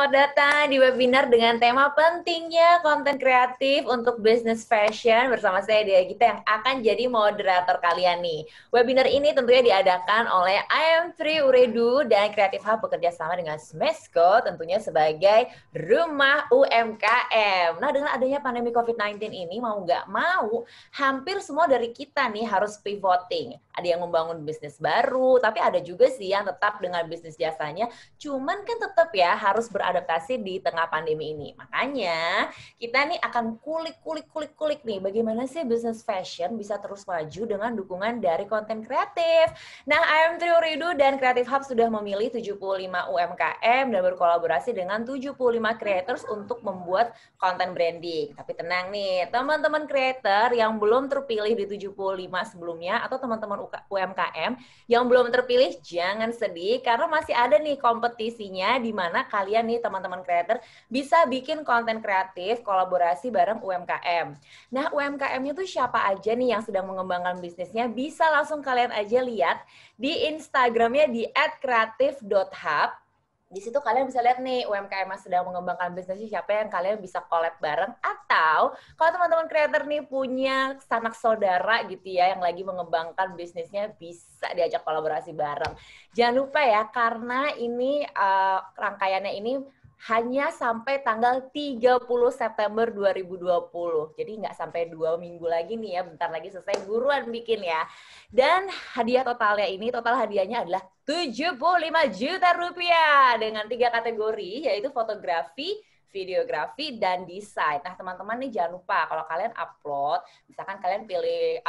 selamat datang di webinar dengan tema pentingnya konten kreatif untuk bisnis fashion bersama saya Dea Gita yang akan jadi moderator kalian nih. Webinar ini tentunya diadakan oleh IM3 Uredu dan Creative Hub bekerja sama dengan Smesco tentunya sebagai rumah UMKM. Nah, dengan adanya pandemi COVID-19 ini mau nggak mau hampir semua dari kita nih harus pivoting. Ada yang membangun bisnis baru, tapi ada juga sih yang tetap dengan bisnis jasanya. Cuman kan tetap ya harus beradaptasi di tengah pandemi ini. Makanya kita nih akan kulik nih bagaimana sih bisnis fashion bisa terus maju dengan dukungan dari konten kreatif. Nah, IM3 Uridu dan Creative Hub sudah memilih 75 UMKM dan berkolaborasi dengan 75 creators untuk membuat konten branding. Tapi tenang nih, teman-teman creator yang belum terpilih di 75 sebelumnya atau teman-teman UMKM yang belum terpilih jangan sedih karena masih ada nih kompetisinya di mana kalian nih teman-teman creator bisa bikin konten kreatif kolaborasi bareng UMKM. Nah, UMKM-nya tuh siapa aja nih yang sedang mengembangkan bisnisnya bisa langsung kalian aja lihat di Instagramnya di @creative.hub. Di situ kalian bisa lihat nih UMKM yang sedang mengembangkan bisnisnya siapa yang kalian bisa collab bareng, atau kalau teman-teman creator nih punya sanak saudara gitu ya yang lagi mengembangkan bisnisnya bisa diajak kolaborasi bareng. Jangan lupa ya karena ini rangkaiannya ini hanya sampai tanggal 30 September 2020. Jadi nggak sampai 2 minggu lagi nih ya, bentar lagi selesai, buruan bikin ya. Dan hadiah totalnya ini, total hadiahnya adalah 75 juta rupiah dengan 3 kategori, yaitu fotografi, videografi, dan desain. Nah, teman-teman nih jangan lupa kalau kalian upload, misalkan kalian pilih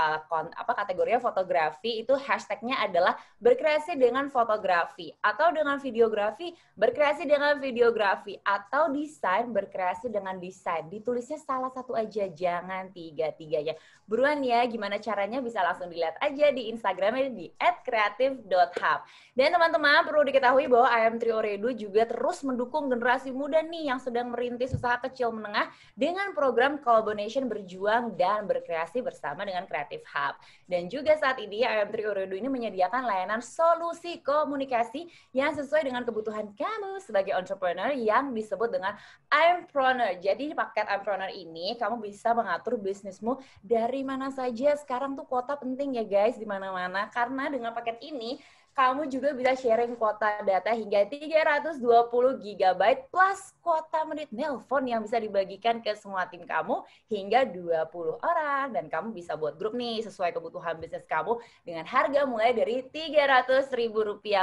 kategorinya fotografi, itu hashtagnya adalah berkreasi dengan fotografi, atau dengan videografi, berkreasi dengan videografi, atau desain, berkreasi dengan desain. Ditulisnya salah satu aja, jangan tiga-tiganya. Buruan ya, gimana caranya bisa langsung dilihat aja di Instagramnya di @creative.hub. Dan teman-teman perlu diketahui bahwa IM3 Oredu juga terus mendukung generasi muda nih yang sedang merintis usaha kecil menengah dengan program collaboration berjuang dan berkreasi bersama dengan Creative Hub. Dan juga saat ini IM3 Oredu ini menyediakan layanan solusi komunikasi yang sesuai dengan kebutuhan kamu sebagai entrepreneur yang disebut dengan Impreneur. Jadi di paket Impreneur ini kamu bisa mengatur bisnismu dari mana saja. Sekarang tuh kuota penting ya guys di mana-mana karena dengan paket ini kamu juga bisa sharing kuota data hingga 320 GB plus kuota menit nelpon yang bisa dibagikan ke semua tim kamu hingga 20 orang. Dan kamu bisa buat grup nih sesuai kebutuhan bisnis kamu dengan harga mulai dari Rp300.000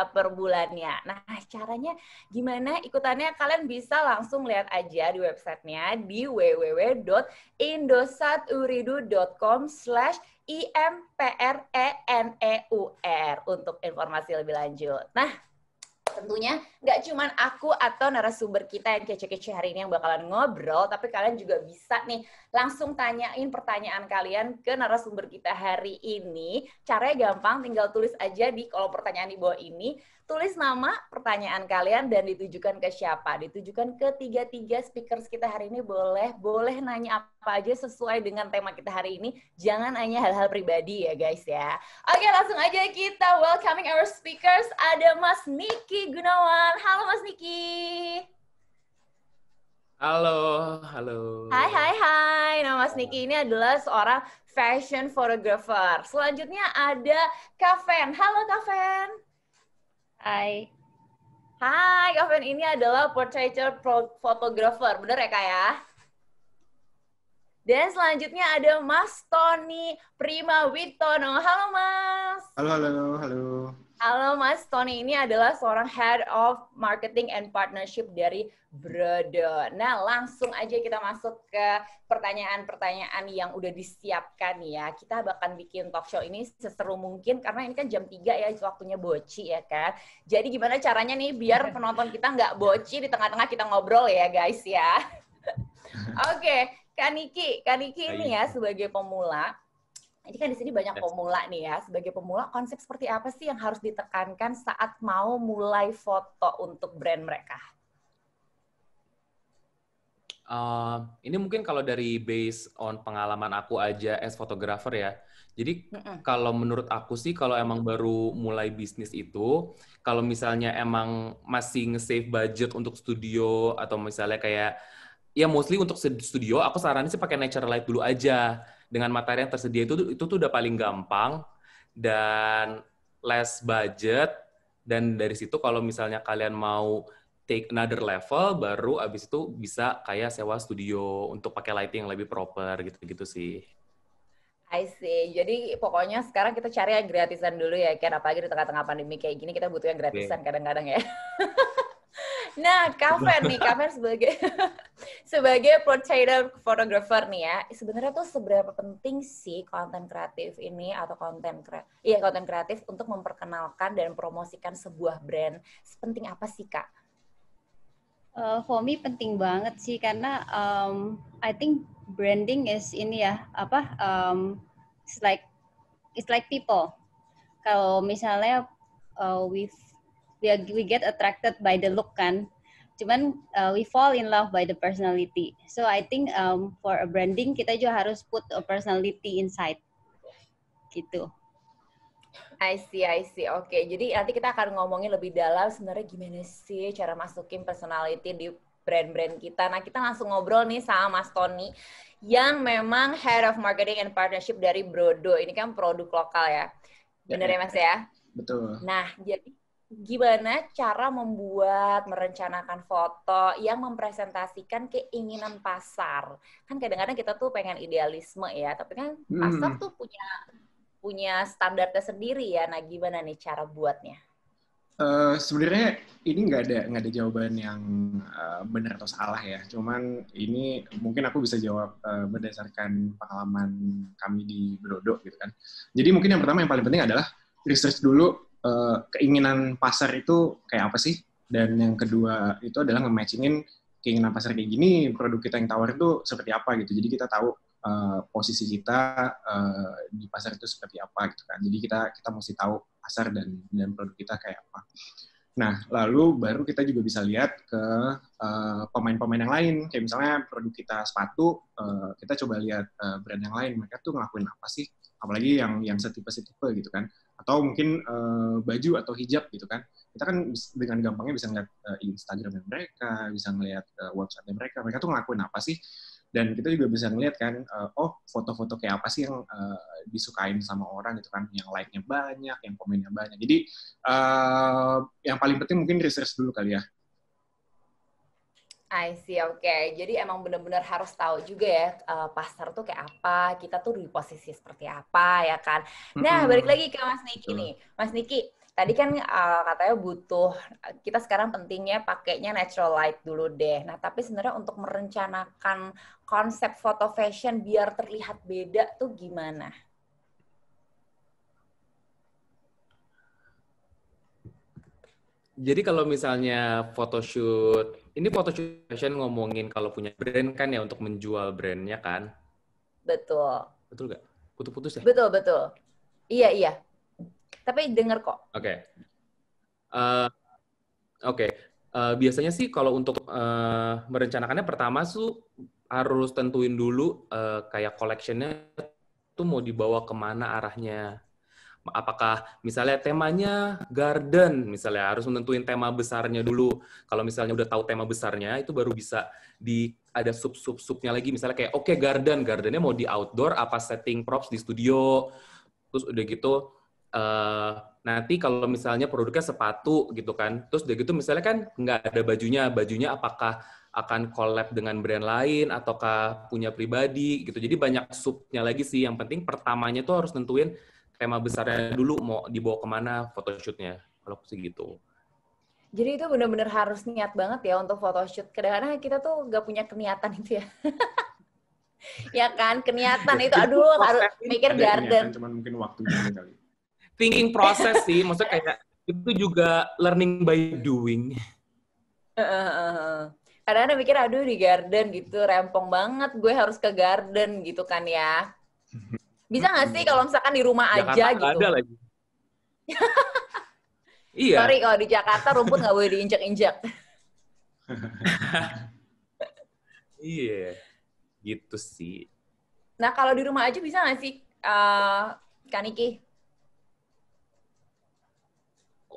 per bulannya. Nah, caranya gimana ikutannya? Kalian bisa langsung lihat aja di websitenya di www.indosaturidu.com/IMPRENEUR untuk informasi lebih lanjut. Nah, tentunya nggak cuma aku atau narasumber kita yang kece-kece hari ini yang bakalan ngobrol, tapi kalian juga bisa nih langsung tanyain pertanyaan kalian ke narasumber kita hari ini. Caranya gampang, tinggal tulis aja di kolom pertanyaan di bawah ini. Tulis nama, pertanyaan kalian, dan ditujukan ke siapa? Ditujukan ke tiga speakers kita hari ini. Boleh nanya apa aja sesuai dengan tema kita hari ini. Jangan hanya hal-hal pribadi ya guys ya. Oke, langsung aja kita welcoming our speakers. Ada Mas Niki Gunawan. Halo Mas Niki. Halo, halo. Hai. Nah, Mas Niki ini adalah seorang fashion photographer. Selanjutnya ada Kaven. Halo Kaven. Hai. Hai, Kaven ini adalah portraiture photographer. Bener ya Kak ya? Dan selanjutnya ada Mas Tony Prima Witono. Halo Mas. Halo. Halo Mas, Tony ini adalah seorang Head of Marketing and Partnership dari Brodo. Nah, langsung aja kita masuk ke pertanyaan-pertanyaan yang udah disiapkan ya. Kita bakal bikin talk show ini seseru mungkin karena ini kan jam 3 ya, waktunya boci ya kan. Jadi gimana caranya nih biar penonton kita nggak boci di tengah-tengah kita ngobrol ya guys ya. Oke, Kak Niki ini ya sebagai pemula. Ini kan di sini banyak pemula nih ya. Sebagai pemula, konsep seperti apa sih yang harus ditekankan saat mau mulai foto untuk brand mereka? Ini mungkin kalau dari based on pengalaman aku aja as photographer ya. Jadi kalau menurut aku sih, kalau emang baru mulai bisnis itu, kalau misalnya emang masih nge-save budget untuk studio, atau misalnya kayak, ya mostly untuk studio, aku saranin sih pakai natural light dulu aja. Dengan materi yang tersedia itu tuh udah paling gampang, dan less budget, dan dari situ kalau misalnya kalian mau take another level, baru abis itu bisa kayak sewa studio untuk pakai lighting yang lebih proper, gitu-gitu sih. I see. Jadi pokoknya sekarang kita cari yang gratisan dulu ya, Ken. Apalagi di tengah-tengah pandemi kayak gini, kita butuh yang gratisan kadang-kadang ya. Nah, Kaven sebagai sebagai portrait photographer nih ya, sebenarnya tuh seberapa penting sih konten kreatif ini atau konten kreatif untuk memperkenalkan dan promosikan sebuah brand? Sepenting apa sih, Kak? For me penting banget sih karena I think branding is ini ya it's like people. Kalau misalnya we get attracted by the look kan, cuman we fall in love by the personality. So I think for a branding kita juga harus put a personality inside gitu. I see. Oke, jadi nanti kita akan ngomongin lebih dalam sebenarnya gimana sih cara masukin personality di brand-brand kita. Nah, kita langsung ngobrol nih sama Mas Tony yang memang Head of Marketing and Partnership dari Brodo. Ini kan produk lokal ya. Bener ya, Mas ya? Betul. Nah, jadi gimana cara merencanakan foto yang mempresentasikan keinginan pasar? Kan kadang-kadang kita tuh pengen idealisme ya, tapi kan pasar tuh punya standarnya sendiri ya. Nah, gimana nih cara buatnya? Sebenarnya ini nggak ada jawaban yang benar atau salah ya. Cuman ini mungkin aku bisa jawab berdasarkan pengalaman kami di Brodo gitu kan. Jadi mungkin yang pertama yang paling penting adalah research dulu keinginan pasar itu kayak apa sih. Dan yang kedua itu adalah nge-matchingin keinginan pasar kayak gini, produk kita yang tawar itu seperti apa gitu. Jadi kita tahu posisi kita di pasar itu seperti apa gitu kan. Jadi kita mesti tahu pasar dan produk kita kayak apa. Nah, lalu baru kita juga bisa lihat ke pemain-pemain yang lain. Kayak misalnya produk kita sepatu, kita coba lihat brand yang lain. Mereka tuh ngelakuin apa sih? Apalagi yang setipe-setipe gitu kan. Atau mungkin baju atau hijab gitu kan. Kita kan dengan gampangnya bisa ngeliat Instagram mereka, bisa ngeliat website mereka. Mereka tuh ngelakuin apa sih? Dan kita juga bisa ngeliat kan, foto-foto kayak apa sih yang disukain sama orang gitu kan, yang like-nya banyak, yang komennya banyak. Jadi yang paling penting mungkin research dulu kali ya. I see, oke. Jadi emang benar-benar harus tahu juga ya pasar tuh kayak apa, kita tuh di posisi seperti apa ya kan. Nah, balik lagi ke Mas Niki nih. Mas Niki, tadi kan katanya kita sekarang pentingnya pakainya natural light dulu deh. Nah, tapi sebenarnya untuk merencanakan konsep foto fashion biar terlihat beda tuh gimana? Jadi kalau misalnya photoshoot, ini photoshoot fashion ngomongin kalau punya brand kan ya untuk menjual brandnya kan? Betul. Betul nggak? Putus-putus ya? Betul. Iya. Tapi denger kok. Oke. Biasanya sih kalau untuk merencanakannya pertama tuh harus tentuin dulu kayak collection-nya tuh mau dibawa kemana arahnya. Apakah misalnya temanya garden, misalnya harus menentuin tema besarnya dulu. Kalau misalnya udah tahu tema besarnya, itu baru bisa ada sub-subnya lagi. Misalnya kayak, oke, gardennya mau di outdoor, apa setting props di studio. Terus udah gitu, nanti kalau misalnya produknya sepatu gitu kan, terus udah gitu misalnya kan nggak ada bajunya apakah akan collab dengan brand lain, ataukah punya pribadi gitu. Jadi banyak subnya lagi sih. Yang penting pertamanya tuh harus nentuin tema besarnya dulu mau dibawa kemana photoshootnya, kalau aku sih gitu. Jadi itu benar-benar harus niat banget ya untuk photoshoot. Kadang-kadang kita tuh gak punya keniatan itu ya. Ya kan, keniatan itu aduh harus mikir garden. Cuman mungkin waktunya kali. Thinking process sih, maksudnya kayak itu juga learning by doing. Kadang-kadang mikir aduh di garden gitu, rempong banget gue harus ke garden gitu kan ya. Bisa nggak sih kalau misalkan di rumah aja Jakarta gitu? Ada lagi. Iya. Sorry kalau di Jakarta rumput nggak boleh diinjak-injak. Iya, gitu sih. Nah kalau di rumah aja bisa nggak sih Kak Niki?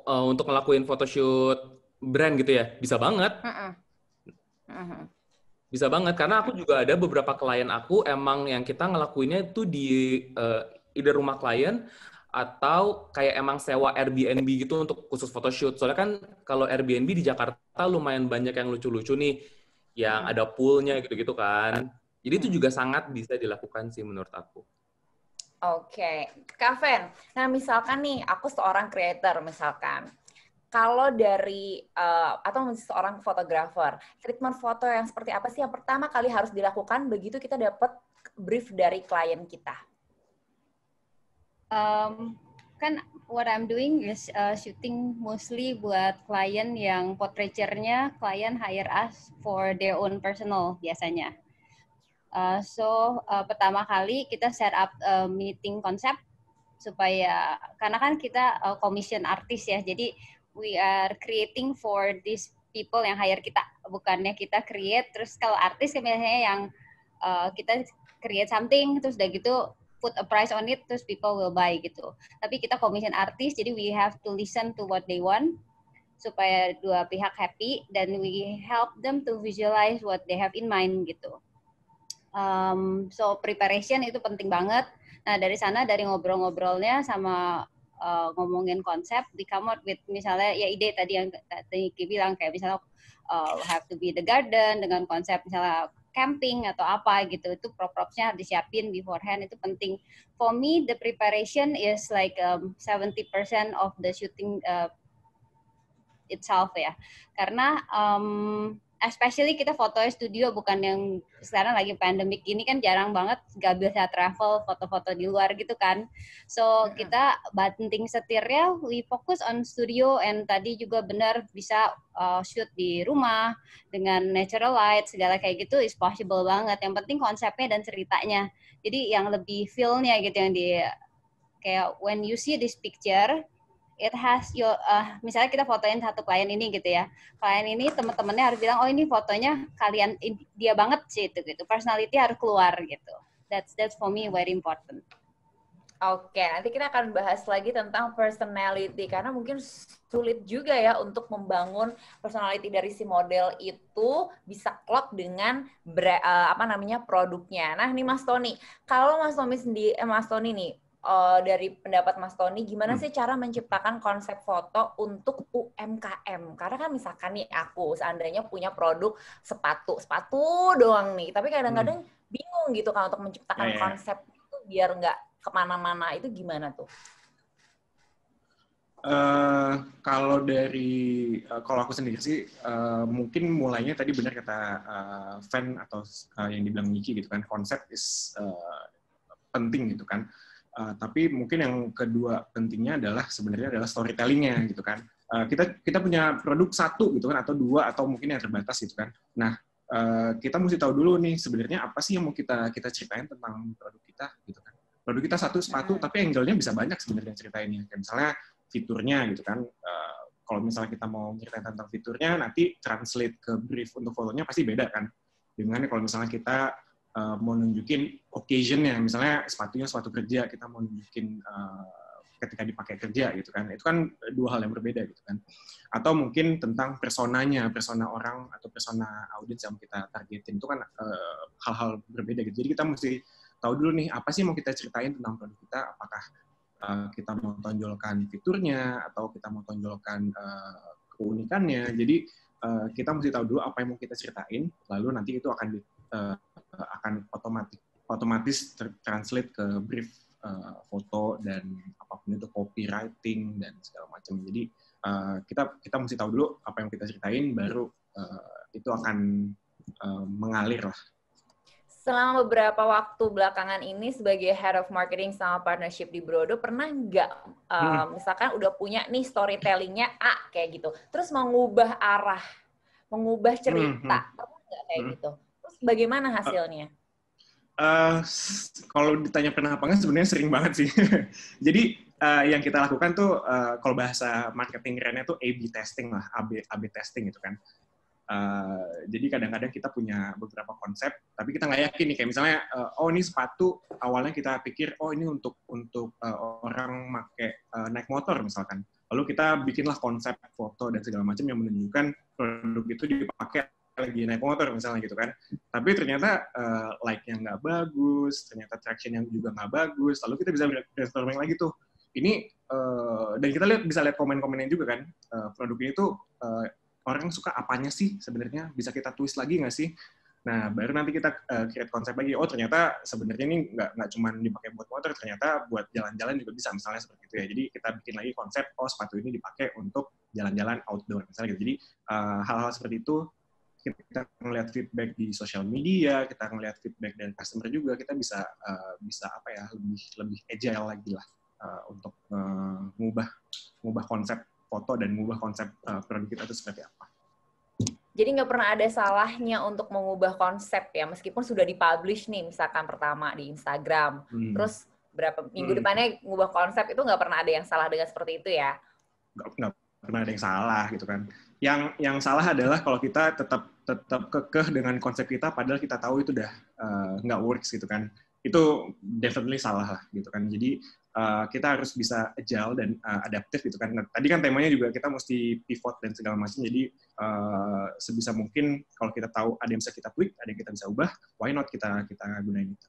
Untuk ngelakuin photoshoot brand gitu ya, bisa banget. Bisa banget, karena aku juga ada beberapa klien aku emang yang kita ngelakuinnya itu di either rumah klien atau kayak emang sewa Airbnb gitu untuk khusus photoshoot. Soalnya kan kalau Airbnb di Jakarta lumayan banyak yang lucu-lucu nih, yang ada poolnya gitu-gitu kan. Jadi itu juga sangat bisa dilakukan sih menurut aku. Oke, Kak Fen. Nah, misalkan nih, aku seorang creator misalkan. Kalau dari, atau seorang fotografer, treatment foto yang seperti apa sih yang pertama kali harus dilakukan begitu kita dapat brief dari klien kita? Kan what I'm doing is shooting mostly buat klien yang portraiture-nya klien hire us for their own personal biasanya. So pertama kali kita set up meeting konsep supaya karena kan kita commission artis ya, jadi we are creating for these people yang hire kita, bukannya kita create terus kalau artis kan biasanya yang kita create something terus udah gitu put a price on it terus people will buy gitu. Tapi kita commission artis, jadi we have to listen to what they want supaya dua pihak happy dan we help them to visualize what they have in mind gitu. So preparation itu penting banget. Nah dari sana dari ngobrol-ngobrolnya sama ngomongin konsep, we come out with misalnya ya ide tadi yang tadi bilang kayak misalnya have to be the garden dengan konsep misalnya camping atau apa gitu, itu prop-propsnya harus disiapin beforehand, itu penting. For me the preparation is like 70% of the shooting itself ya, karena especially kita foto studio, bukan yang sekarang lagi pandemic ini kan jarang banget gak bisa travel foto-foto di luar gitu kan. So kita banting setirnya, we focus on studio, and tadi juga benar bisa shoot di rumah dengan natural light segala kayak gitu is possible banget. Yang penting konsepnya dan ceritanya. Jadi yang lebih feel-nya gitu, yang di kayak when you see this picture it has your misalnya kita fotoin satu klien ini gitu ya, klien ini teman-temannya harus bilang oh ini fotonya kalian dia banget sih itu gitu, personality harus keluar gitu. That's for me very important. Oke, nanti kita akan bahas lagi tentang personality karena mungkin sulit juga ya untuk membangun personality dari si model itu bisa klop dengan produknya. Nah, nih Mas Tony, kalau Mas Tony nih dari pendapat Mas Tony, gimana sih cara menciptakan konsep foto untuk UMKM? Karena kan misalkan nih aku seandainya punya produk sepatu doang nih, tapi kadang-kadang bingung gitu kan untuk menciptakan konsep itu biar nggak kemana-mana, itu gimana tuh? Kalau aku sendiri sih, mungkin mulainya tadi benar kata Fen atau yang dibilang Niki gitu kan, konsep is penting gitu kan. Tapi mungkin yang kedua pentingnya sebenarnya adalah storytelling-nya gitu kan. Kita punya produk satu gitu kan, atau dua, atau mungkin yang terbatas gitu kan. Nah, kita mesti tahu dulu nih sebenarnya apa sih yang mau kita ceritain tentang produk kita gitu kan. Produk kita satu sepatu, tapi angle-nya bisa banyak sebenarnya ceritainnya. Kayak misalnya fiturnya gitu kan. Kalau misalnya kita mau ceritain tentang fiturnya, nanti translate ke brief untuk fotonya pasti beda kan. Dengan kalau misalnya kita mau nunjukin occasion-nya, misalnya sepatunya sepatu kerja, kita mau nunjukin ketika dipakai kerja gitu kan, itu kan dua hal yang berbeda gitu kan. Atau mungkin tentang persona orang atau persona audiens yang kita targetin, itu kan hal-hal berbeda gitu. Jadi kita mesti tahu dulu nih apa sih mau kita ceritain tentang produk kita, apakah kita mau tonjolkan fiturnya atau kita mau tonjolkan keunikannya. Jadi kita mesti tahu dulu apa yang mau kita ceritain, lalu nanti itu akan otomatis translate ke brief foto dan apapun itu copywriting dan segala macam. Jadi kita mesti tahu dulu apa yang kita ceritain, baru itu akan mengalir lah. Selama beberapa waktu belakangan ini sebagai Head of Marketing sama Partnership di Brodo, pernah nggak misalkan udah punya nih storytelling-nya A kayak gitu, terus mengubah arah, mengubah cerita, pernah nggak kayak gitu? Terus bagaimana hasilnya? Kalau ditanya pernah apa nggak, sebenarnya sering banget sih. Jadi yang kita lakukan tuh kalau bahasa marketing kerennya tuh A/B testing lah, AB testing gitu kan. Jadi kadang-kadang kita punya beberapa konsep, tapi kita nggak yakin nih, kayak misalnya, oh ini sepatu awalnya kita pikir, oh ini untuk orang naik motor misalkan. Lalu kita bikinlah konsep foto dan segala macam yang menunjukkan produk itu dipakai lagi naik motor misalnya gitu kan. Tapi ternyata like-nya nggak bagus, ternyata traction yang juga nggak bagus. Lalu kita bisa brainstorming lagi tuh. Ini dan kita bisa lihat komen-komennya juga kan. Produk ini tuh orang suka apanya sih sebenarnya? Bisa kita twist lagi nggak sih? Nah, baru nanti kita create konsep lagi. Oh, ternyata sebenarnya ini nggak cuma dipakai buat motor, ternyata buat jalan-jalan juga bisa, misalnya seperti itu ya. Jadi kita bikin lagi konsep, oh sepatu ini dipakai untuk jalan-jalan outdoor, misalnya gitu. Jadi hal-hal seperti itu, kita ngelihat feedback di sosial media, kita ngelihat feedback dari customer juga, kita bisa apa ya, lebih agile lagi lah untuk mengubah konsep foto dan mengubah konsep produk kita itu seperti apa. Jadi nggak pernah ada salahnya untuk mengubah konsep ya, meskipun sudah dipublish nih, misalkan pertama di Instagram, terus berapa minggu depannya ngubah konsep, itu nggak pernah ada yang salah dengan seperti itu ya? Nggak pernah ada yang salah gitu kan. Yang salah adalah kalau kita tetap kekeh dengan konsep kita, padahal kita tahu itu udah nggak works gitu kan. Itu definitely salah lah gitu kan. Jadi kita harus bisa agile dan adaptif gitu kan. Nah, tadi kan temanya juga kita mesti pivot dan segala macam. Jadi sebisa mungkin kalau kita tahu ada yang bisa kita tweak, ada yang kita bisa ubah, why not kita gunain itu.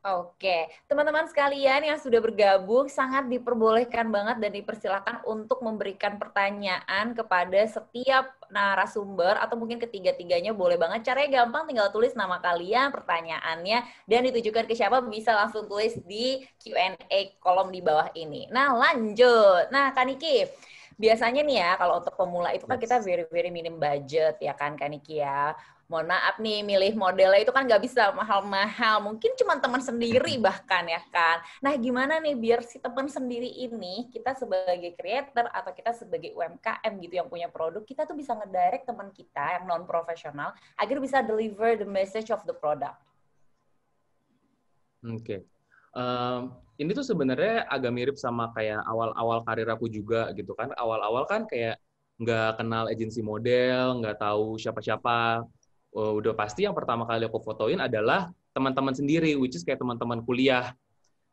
Oke, teman-teman sekalian yang sudah bergabung sangat diperbolehkan banget dan dipersilakan untuk memberikan pertanyaan kepada setiap narasumber atau mungkin ketiga-tiganya, boleh banget. Caranya gampang, tinggal tulis nama kalian, pertanyaannya, dan ditujukan ke siapa, bisa langsung tulis di Q&A kolom di bawah ini. Nah, lanjut. Nah, Kak Niki, biasanya nih ya, kalau untuk pemula itu kan kita very minim budget ya kan, Kak Niki ya. Mohon maaf nih, milih modelnya itu kan nggak bisa mahal-mahal. Mungkin cuma teman sendiri bahkan ya kan. Nah, gimana nih biar si teman sendiri ini, kita sebagai creator atau kita sebagai UMKM gitu yang punya produk, kita tuh bisa ngedirect teman kita yang non-profesional agar bisa deliver the message of the product. Oke. Ini tuh sebenarnya agak mirip sama kayak awal-awal karir aku juga gitu kan. Awal-awal kan kayak nggak kenal agensi model, nggak tahu siapa-siapa. Udah pasti yang pertama kali aku fotoin adalah teman-teman sendiri, which is kayak teman-teman kuliah.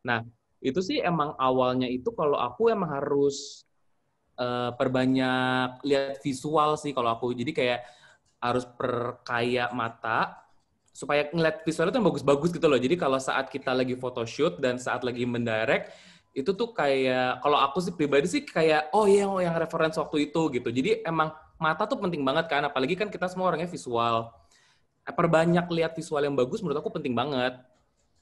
Nah, itu sih emang awalnya itu kalau aku emang harus perbanyak lihat visual sih kalau aku. Jadi kayak harus perkaya mata supaya ngeliat visualnya tuh yang bagus-bagus gitu loh. Jadi kalau saat kita lagi photoshoot dan saat lagi mendirect, itu tuh kayak, kalau aku sih pribadi sih kayak, oh iya, yang reference waktu itu gitu. Jadi emang mata tuh penting banget kan, apalagi kan kita semua orangnya visual. Perbanyak lihat visual yang bagus menurut aku penting banget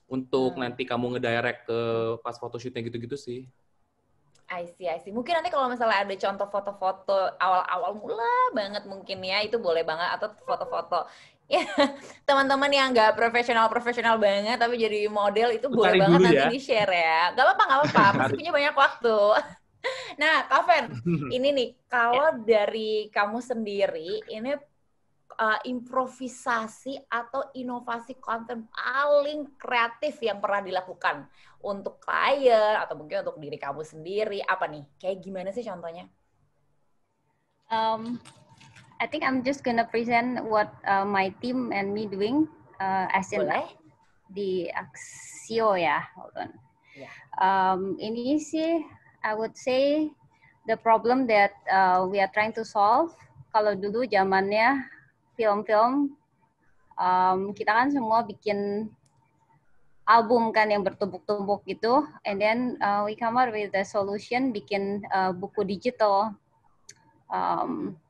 untuk nanti kamu ngedirect ke pas photoshootnya gitu-gitu sih. I see. Mungkin nanti kalau misalnya ada contoh foto-foto awal-awal mula banget mungkin ya, itu boleh banget, atau foto-foto ya teman-teman yang nggak profesional banget tapi jadi model, itu boleh banget nanti ya di-share ya. Gak apa-apa, masih punya banyak waktu. Nah, Kak Fen, ini nih, kalau dari kamu sendiri, ini improvisasi atau inovasi konten paling kreatif yang pernah dilakukan untuk klien atau mungkin untuk diri kamu sendiri, apa nih? Kayak gimana sih contohnya? I think I'm just gonna present what my team and me doing as in di Axio ya. Hold on. Ini sih I would say the problem that we are trying to solve. Kalau dulu zamannya film-film, kita kan semua bikin album kan yang bertumpuk-tumpuk gitu, and then we come up with the solution bikin buku digital,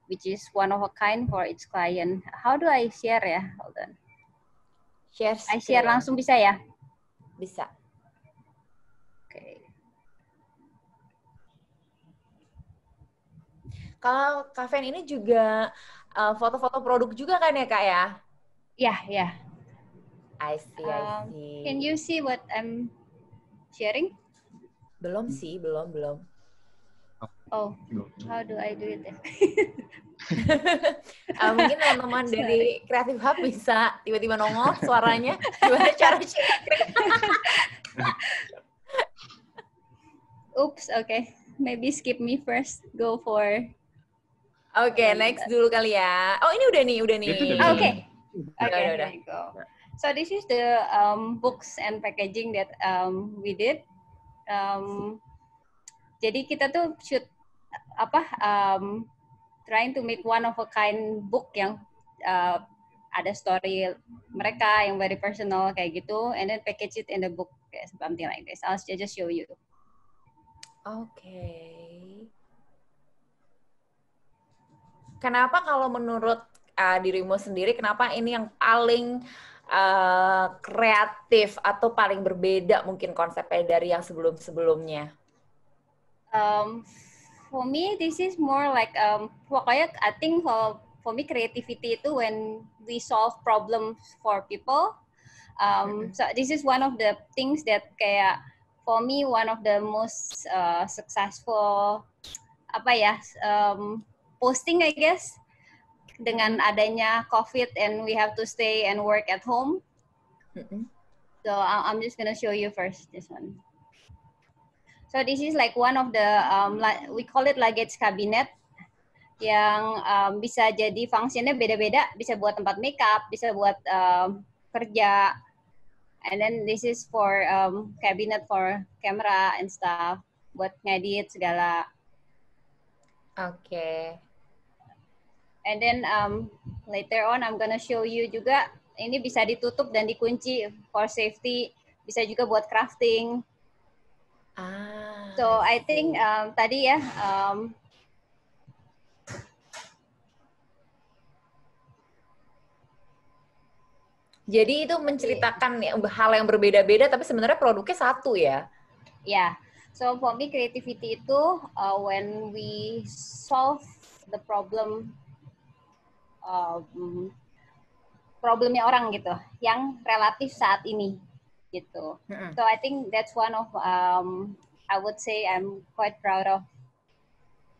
which is one of a kind for each client. How do I share ya? Hold on. I share langsung bisa ya? Bisa. Oke. Kalau Kak Fen ini juga foto-foto produk juga kan ya, Kak ya? Yeah. I see. Can you see what I'm sharing? Belum sih, belum. Oh, how do I do it then? Mungkin teman-teman dari Creative Hub bisa tiba-tiba nongol suaranya. Gimana cara sharing? Oops, okay. Maybe skip me first. Go for... Oke, next dulu kali ya. Oh, ini udah nih. Itu udah Oke. Udah. There you go. So this is the books and packaging that we did. Jadi kita tuh shoot trying to make one of a kind book yang ada story mereka yang very personal kayak gitu, and then package it in the book something like this. I'll just show you. Oke. Kenapa kalau menurut dirimu sendiri, kenapa ini yang paling kreatif atau paling berbeda mungkin konsepnya dari yang sebelum-sebelumnya? For me, this is more like pokoknya I think for me creativity itu when we solve problems for people. So this is one of the things that kayak for me one of the most successful posting I guess. Dengan adanya COVID and we have to stay and work at home. So I'm just gonna show you first this one. So this is like one of the we call it luggage cabinet yang bisa jadi fungsinya beda-beda, bisa buat tempat makeup, bisa buat kerja, and then this is for cabinet for camera and stuff, buat ngedit segala. Oke. And then later on I'm gonna show you juga ini bisa ditutup dan dikunci for safety, bisa juga buat crafting. So I think tadi ya jadi itu menceritakan hal yang berbeda-beda tapi sebenarnya produknya satu ya? Yeah. So for me creativity itu when we solve the problemnya orang gitu, yang relatif saat ini gitu. So I think that's one of I would say I'm quite proud of.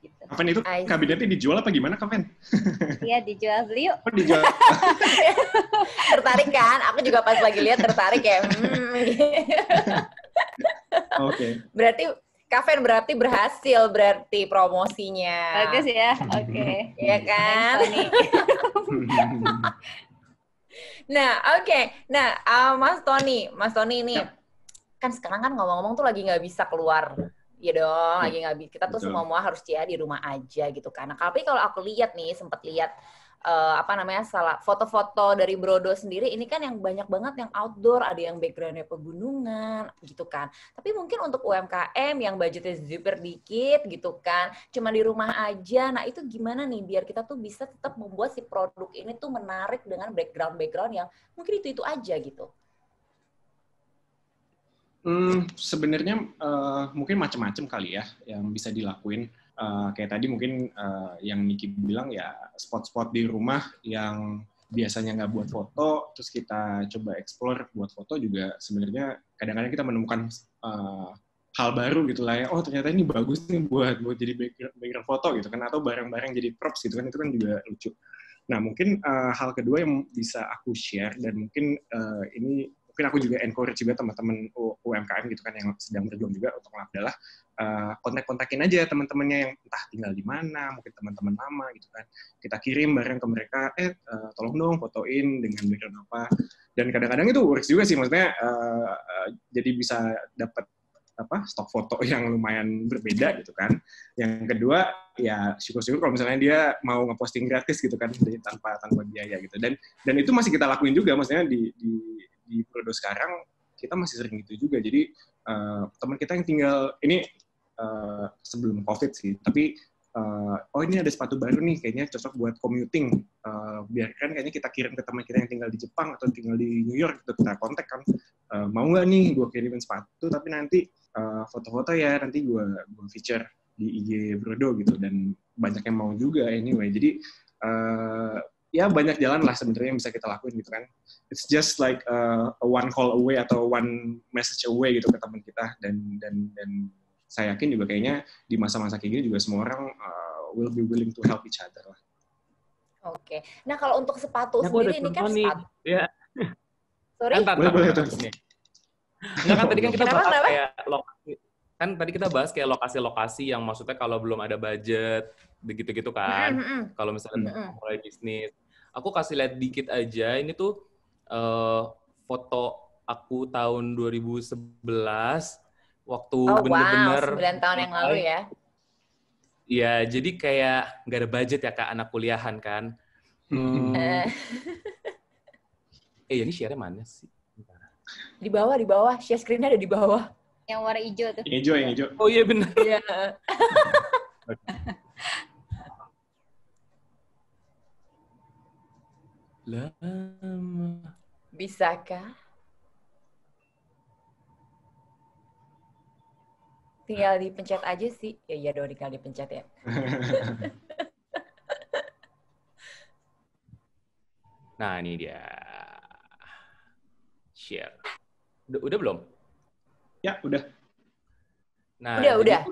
Gitu. Kapan itu kabinetnya dijual apa gimana, Kapan? Iya, dijual, beli yuk. Oh, dijual. Tertarik kan? Aku juga pas lagi lihat tertarik ya. Oke. Berarti Kaven berarti berhasil berarti promosinya. Bagus ya, oke. Iya kan? Nah, oke. Nah, Mas Tony ini kan sekarang kan ngomong-ngomong tuh lagi nggak bisa keluar. Iya dong, lagi nggak bisa. Kita tuh semua harus di rumah aja gitu kan. Nah, tapi kalau aku lihat nih, sempat lihat foto-foto dari Brodo sendiri, ini kan yang banyak banget yang outdoor, ada yang background-nya pegunungan gitu kan. Tapi mungkin untuk UMKM yang budgetnya super dikit gitu kan, cuma di rumah aja. Nah, itu gimana nih biar kita tuh bisa tetap membuat si produk ini tuh menarik dengan background-background yang mungkin itu aja gitu. Sebenarnya mungkin macam-macam kali ya yang bisa dilakuin. Kayak tadi mungkin yang Niki bilang ya, spot-spot di rumah yang biasanya nggak buat foto, terus kita coba explore buat foto juga. Sebenarnya kadang-kadang kita menemukan hal baru gitu lah ya. Oh, ternyata ini bagus nih buat jadi background foto gitu kan, atau barang-barang jadi props gitu kan, itu kan juga lucu. Nah, mungkin hal kedua yang bisa aku share, dan mungkin ini mungkin aku juga encourage juga teman-teman UMKM gitu kan yang sedang berjuang juga untuk adalah kontak-kontakin aja teman-temannya yang entah tinggal di mana, mungkin teman-teman lama gitu kan. Kita kirim barang ke mereka, tolong dong fotoin dengan background apa. Dan kadang-kadang itu works juga sih, maksudnya jadi bisa dapat stok foto yang lumayan berbeda gitu kan. Yang kedua ya syukur-syukur kalau misalnya dia mau ngeposting gratis gitu kan, tanpa biaya gitu. Dan itu masih kita lakuin juga, maksudnya di Brodo sekarang kita masih sering gitu juga. Jadi teman kita yang tinggal ini sebelum COVID sih, tapi ini ada sepatu baru nih kayaknya cocok buat commuting, biarkan kayaknya kita kirim ke teman kita yang tinggal di Jepang atau tinggal di New York gitu, kita kontak kan, mau nggak nih gue kirimin sepatu tapi nanti foto-foto ya nanti gue feature di IG Brodo gitu. Dan banyak yang mau juga anyway. Jadi ya banyak jalan lah sebenarnya yang bisa kita lakuin gitu kan. It's just like a one call away atau one message away gitu ke teman kita. Dan saya yakin juga kayaknya di masa-masa kayak gini juga semua orang will be willing to help each other lah. Oke. Nah, kalau untuk sepatu sendiri ini kan sepatu. Ya. Sorry? Boleh tuh. Enggak kan tadi kan kita bahas kayak lokasi. kan tadi kita bahas kayak lokasi-lokasi yang maksudnya kalau belum ada budget, begitu-gitu kan. Kalau misalnya mulai bisnis. Aku kasih lihat dikit aja, ini tuh foto aku tahun 2011, waktu bener-bener... Wow, 9 tahun yang lalu ya. Iya, jadi kayak nggak ada budget ya Kak, anak kuliahan kan. Ini share-nya mana sih? Di bawah. Share screen-nya ada di bawah. Yang warna hijau tuh. Yang hijau. Oh iya benar. Iya. Lama. Bisakah? Tinggal dipencet aja sih. Ya iya dong, tinggal dipencet ya. Nah, ini dia. Share. Udah belum? Ya, udah. Nah, udah.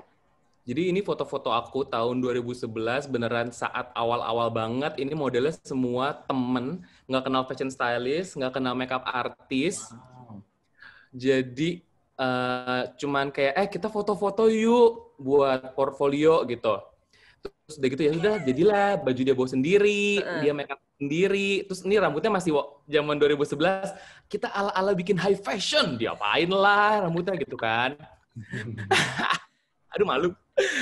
Jadi ini foto-foto aku tahun 2011, beneran saat awal-awal banget. Ini modelnya semua temen, nggak kenal fashion stylist, nggak kenal makeup artist. Wow. Jadi cuman kayak kita foto-foto yuk buat portfolio gitu. Terus udah gitu ya udah jadilah, baju dia bawa sendiri, dia makeup sendiri. Terus ini rambutnya masih zaman 2011, kita ala-ala bikin high fashion, diapain lah rambutnya gitu kan. Aduh malu.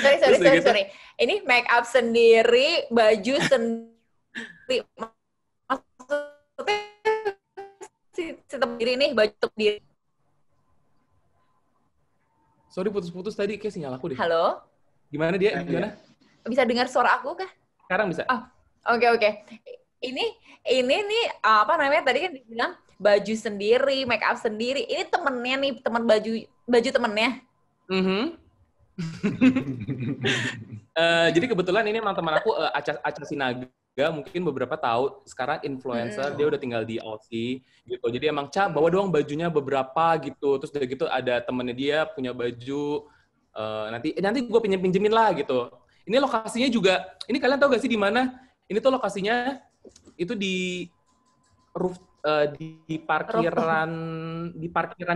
Sorry. Ini make up sendiri, baju sendiri. Maksudnya si sendiri nih, baju sendiri. Sorry putus-putus tadi, kayak sinyal aku deh. Halo? Gimana dia? Gimana? Bisa dengar suara aku kah? Sekarang bisa. Oke. Ini nih apa namanya tadi kan dibilang baju sendiri, make up sendiri. Ini temennya nih, teman baju temennya. Jadi kebetulan ini emang teman aku Aca Sinaga, mungkin beberapa tahu sekarang influencer, dia udah tinggal di Aussie gitu. Jadi emang bawa doang bajunya beberapa gitu. Terus dari gitu ada temennya dia punya baju, nanti gue pinjemin lah gitu. Ini lokasinya juga, ini kalian tahu gak sih di mana? Ini tuh lokasinya itu di roof di parkiran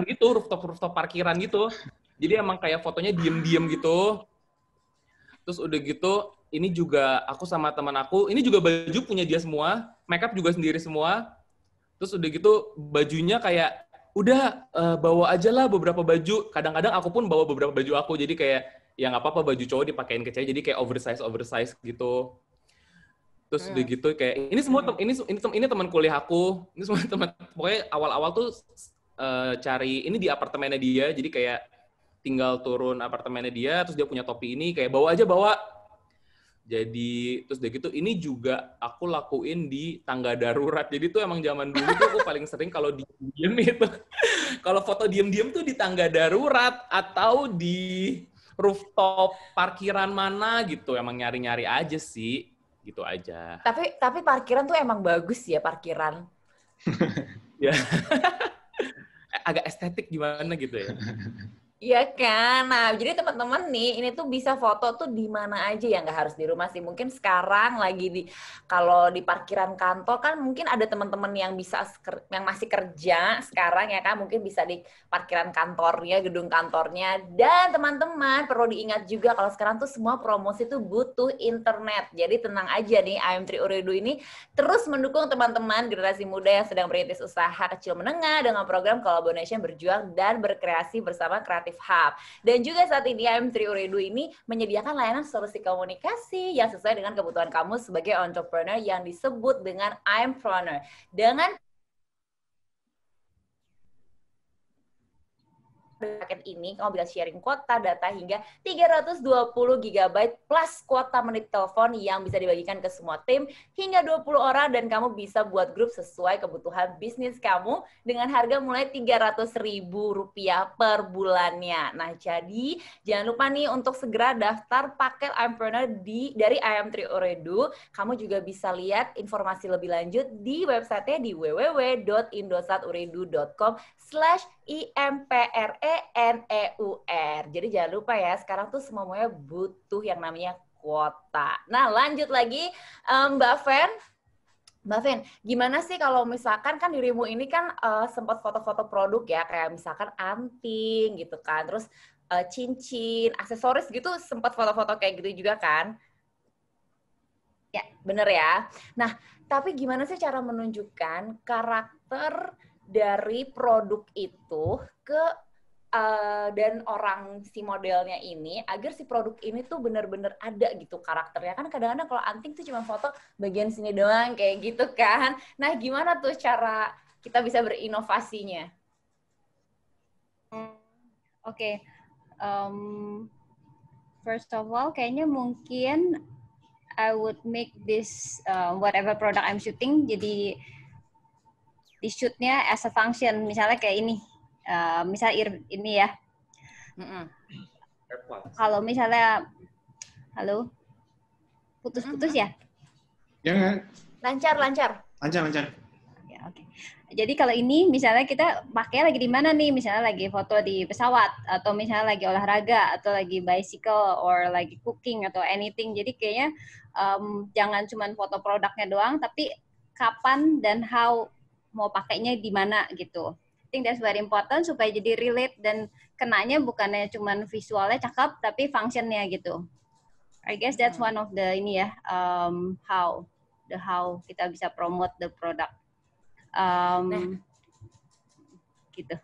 gitu, rooftop parkiran gitu. Jadi emang kayak fotonya diem-diem gitu. Terus udah gitu, ini juga aku sama teman aku, ini juga baju punya dia semua, makeup juga sendiri semua. Terus udah gitu, bajunya kayak, udah bawa aja lah beberapa baju. Kadang-kadang aku pun bawa beberapa baju aku, jadi kayak, ya nggak apa-apa baju cowok dipakein ke cewek, jadi kayak oversize gitu. Terus udah gitu kayak, ini semua ini teman kuliah aku, ini semua teman, pokoknya awal-awal tuh cari, ini di apartemennya dia, jadi kayak, tinggal turun apartemennya dia, terus dia punya topi ini, kayak bawa. Jadi, terus udah gitu, ini juga aku lakuin di tangga darurat. Jadi tuh emang zaman dulu tuh aku paling sering kalau diem itu, kalau foto diem-diem tuh di tangga darurat, atau di rooftop parkiran mana gitu, emang nyari-nyari aja sih, gitu aja. Tapi parkiran tuh emang bagus ya, parkiran. Ya, agak estetik gimana gitu ya. Iya kan, nah jadi teman-teman nih ini tuh bisa foto tuh di mana aja ya, nggak harus di rumah sih. Mungkin sekarang lagi kalau di parkiran kantor kan mungkin ada teman-teman yang masih kerja sekarang ya kan, mungkin bisa di parkiran kantornya, gedung kantornya. Dan teman-teman perlu diingat juga kalau sekarang tuh semua promosi tuh butuh internet. Jadi tenang aja nih, IM3 Ooredoo ini terus mendukung teman-teman generasi muda yang sedang merintis usaha kecil menengah dengan program collaboration berjuang dan berkreasi bersama Creative Hub. Dan juga saat ini IM3 Ooredoo ini menyediakan layanan solusi komunikasi yang sesuai dengan kebutuhan kamu sebagai entrepreneur yang disebut dengan IMpreneur. Dengan paket ini, kamu bisa sharing kuota data hingga 320 GB plus kuota menit telepon yang bisa dibagikan ke semua tim hingga 20 orang, dan kamu bisa buat grup sesuai kebutuhan bisnis kamu dengan harga mulai Rp300.000 per bulannya. Nah, jadi jangan lupa nih untuk segera daftar paket IMpreneur dari IM3 Ooredoo. Kamu juga bisa lihat informasi lebih lanjut di websitenya di www.indosatooredoo.com/IMPRENEUR. Jadi jangan lupa ya, sekarang tuh semuanya butuh yang namanya kuota. Nah, lanjut lagi Mbak Fen, gimana sih kalau misalkan kan dirimu ini kan sempat foto-foto produk ya, kayak misalkan anting gitu kan, terus cincin, aksesoris gitu, sempat foto-foto kayak gitu juga kan? Ya. Bener ya? Nah, tapi gimana sih cara menunjukkan karakter dari produk itu ke dan orang si modelnya ini agar si produk ini tuh benar-benar ada gitu karakternya. Kan kadang-kadang kalau anting tuh cuma foto bagian sini doang kayak gitu kan. Nah, gimana tuh cara kita bisa berinovasinya? Oke. First of all, kayaknya mungkin I would make this whatever product I'm shooting jadi di shootnya as a function. Misalnya kayak ini. Misalnya ini ya. Kalau misalnya, halo, putus-putus ya? Ya, Lancar. Ya, oke. Jadi kalau ini misalnya kita pakai lagi di mana nih? Misalnya lagi foto di pesawat, atau misalnya lagi olahraga, atau lagi bicycle, or lagi cooking, atau anything. Jadi kayaknya jangan cuma foto produknya doang, tapi kapan dan how mau pakainya di mana gitu. I think that's very important supaya jadi relate dan kenanya bukannya cuma visualnya cakep tapi functionnya gitu. I guess that's one of the ini ya how kita bisa promote the product. Gitu.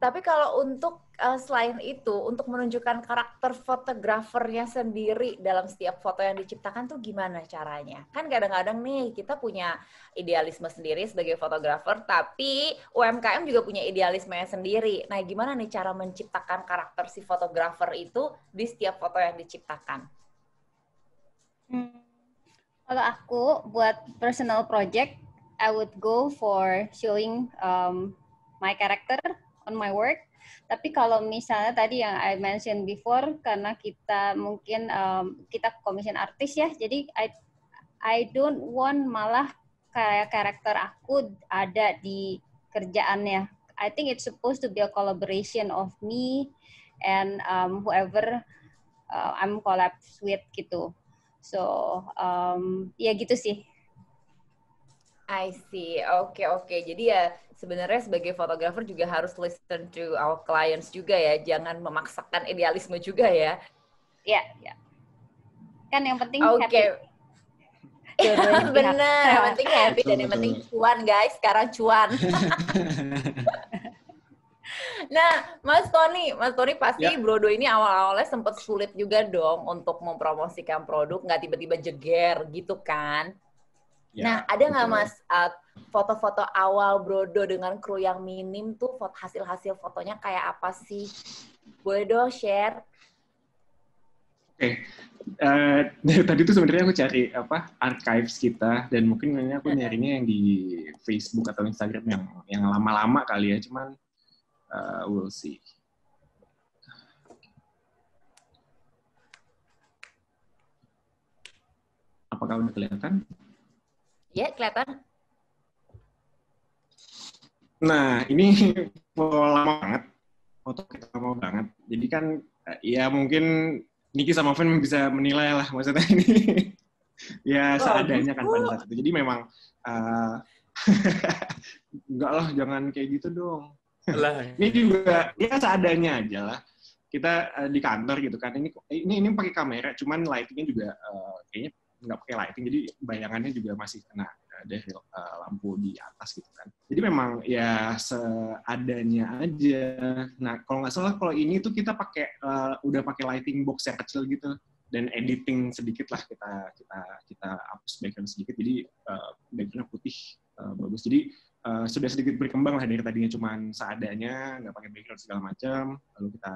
Tapi kalau untuk selain itu, untuk menunjukkan karakter fotografernya sendiri dalam setiap foto yang diciptakan tuh gimana caranya? Kan kadang-kadang nih kita punya idealisme sendiri sebagai fotografer, tapi UMKM juga punya idealismenya sendiri. Nah, gimana nih cara menciptakan karakter si fotografer itu di setiap foto yang diciptakan? Kalau aku buat personal project, I would go for showing my character on my work. Tapi kalau misalnya tadi yang I mentioned before, karena kita mungkin kita commission artis ya, jadi I don't want malah kayak karakter aku ada di kerjaannya. I think it's supposed to be a collaboration of me and whoever I'm collab with gitu. So ya gitu sih. I see. Oke. Jadi ya sebenarnya sebagai fotografer juga harus listen to our clients juga ya. Jangan memaksakan idealisme juga ya. Ya. Kan yang penting happy. Bener. Yang penting happy dan yang penting cuan guys. Sekarang cuan. Nah, Mas Tony pasti Brodo ini awal-awalnya sempat sulit juga dong untuk mempromosikan produk. Nggak tiba-tiba jeger gitu kan. Ya, nah, ada nggak Mas foto-foto awal Brodo dengan kru yang minim tuh hasil-hasil fotonya kayak apa sih? Boleh dong share? Oke. Dari tadi tuh sebenarnya aku cari archives kita dan mungkin aku nyarinya yang di Facebook atau Instagram yang lama-lama kali ya, cuman we'll see. Apakah udah kelihatan? Ya, kelihatan. Nah, ini lama banget. Foto kita lama banget. Jadi kan, ya mungkin Niki sama Fen bisa menilai lah maksudnya ini. Ya, seadanya kan pada saat itu. Jadi memang, enggak lah, jangan kayak gitu dong. Ini juga, ya seadanya aja lah. Kita di kantor gitu kan. Ini pakai kamera, cuman lightingnya juga kayaknya nggak pakai lighting, jadi bayangannya juga masih kena dari lampu di atas gitu kan. Jadi memang ya seadanya aja. Nah, kalau nggak salah kalau ini tuh kita udah pakai lighting box yang kecil gitu dan editing sedikit lah, kita hapus background sedikit, jadi backgroundnya putih bagus. Jadi sudah sedikit berkembang lah dari tadinya cuman seadanya, nggak pakai background segala macam, lalu kita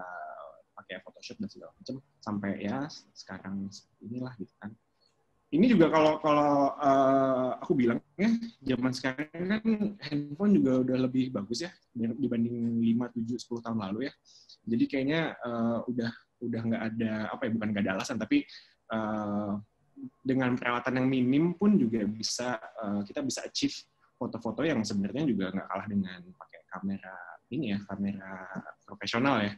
pakai Photoshop dan segala macam sampai ya sekarang inilah gitu kan. Ini juga kalau aku bilang ya, zaman sekarang kan handphone juga udah lebih bagus ya dibanding 5, 7, 10 tahun lalu ya. Jadi kayaknya udah nggak ada bukan nggak ada alasan, tapi dengan peralatan yang minim pun juga kita bisa achieve foto-foto yang sebenarnya juga nggak kalah dengan pakai kamera profesional ya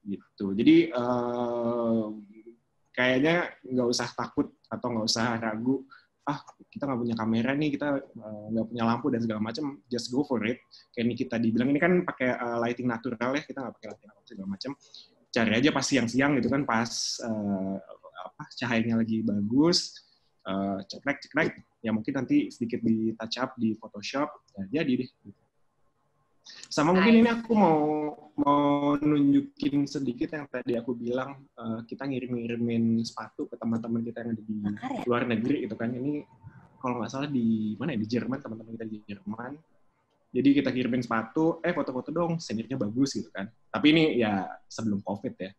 gitu. Jadi kayaknya nggak usah takut atau nggak usah ragu, kita nggak punya kamera nih, kita nggak punya lampu dan segala macam, just go for it. Kayak ini kita dibilang ini kan pakai lighting natural ya, kita nggak pakai lighting apa segala macam. cari aja pas siang-siang gitu kan, pas cahayanya lagi bagus, cekrek, ya mungkin nanti sedikit di touch up di Photoshop, ya jadi deh. Sama mungkin ini aku mau nunjukin sedikit yang tadi aku bilang, kita ngirimin sepatu ke teman-teman kita yang ada di luar negeri gitu kan. Ini kalau nggak salah di mana ya, di Jerman, teman-teman kita di Jerman. Jadi kita kirimin sepatu, foto-foto dong, seniornya bagus gitu kan. Tapi ini ya sebelum COVID ya.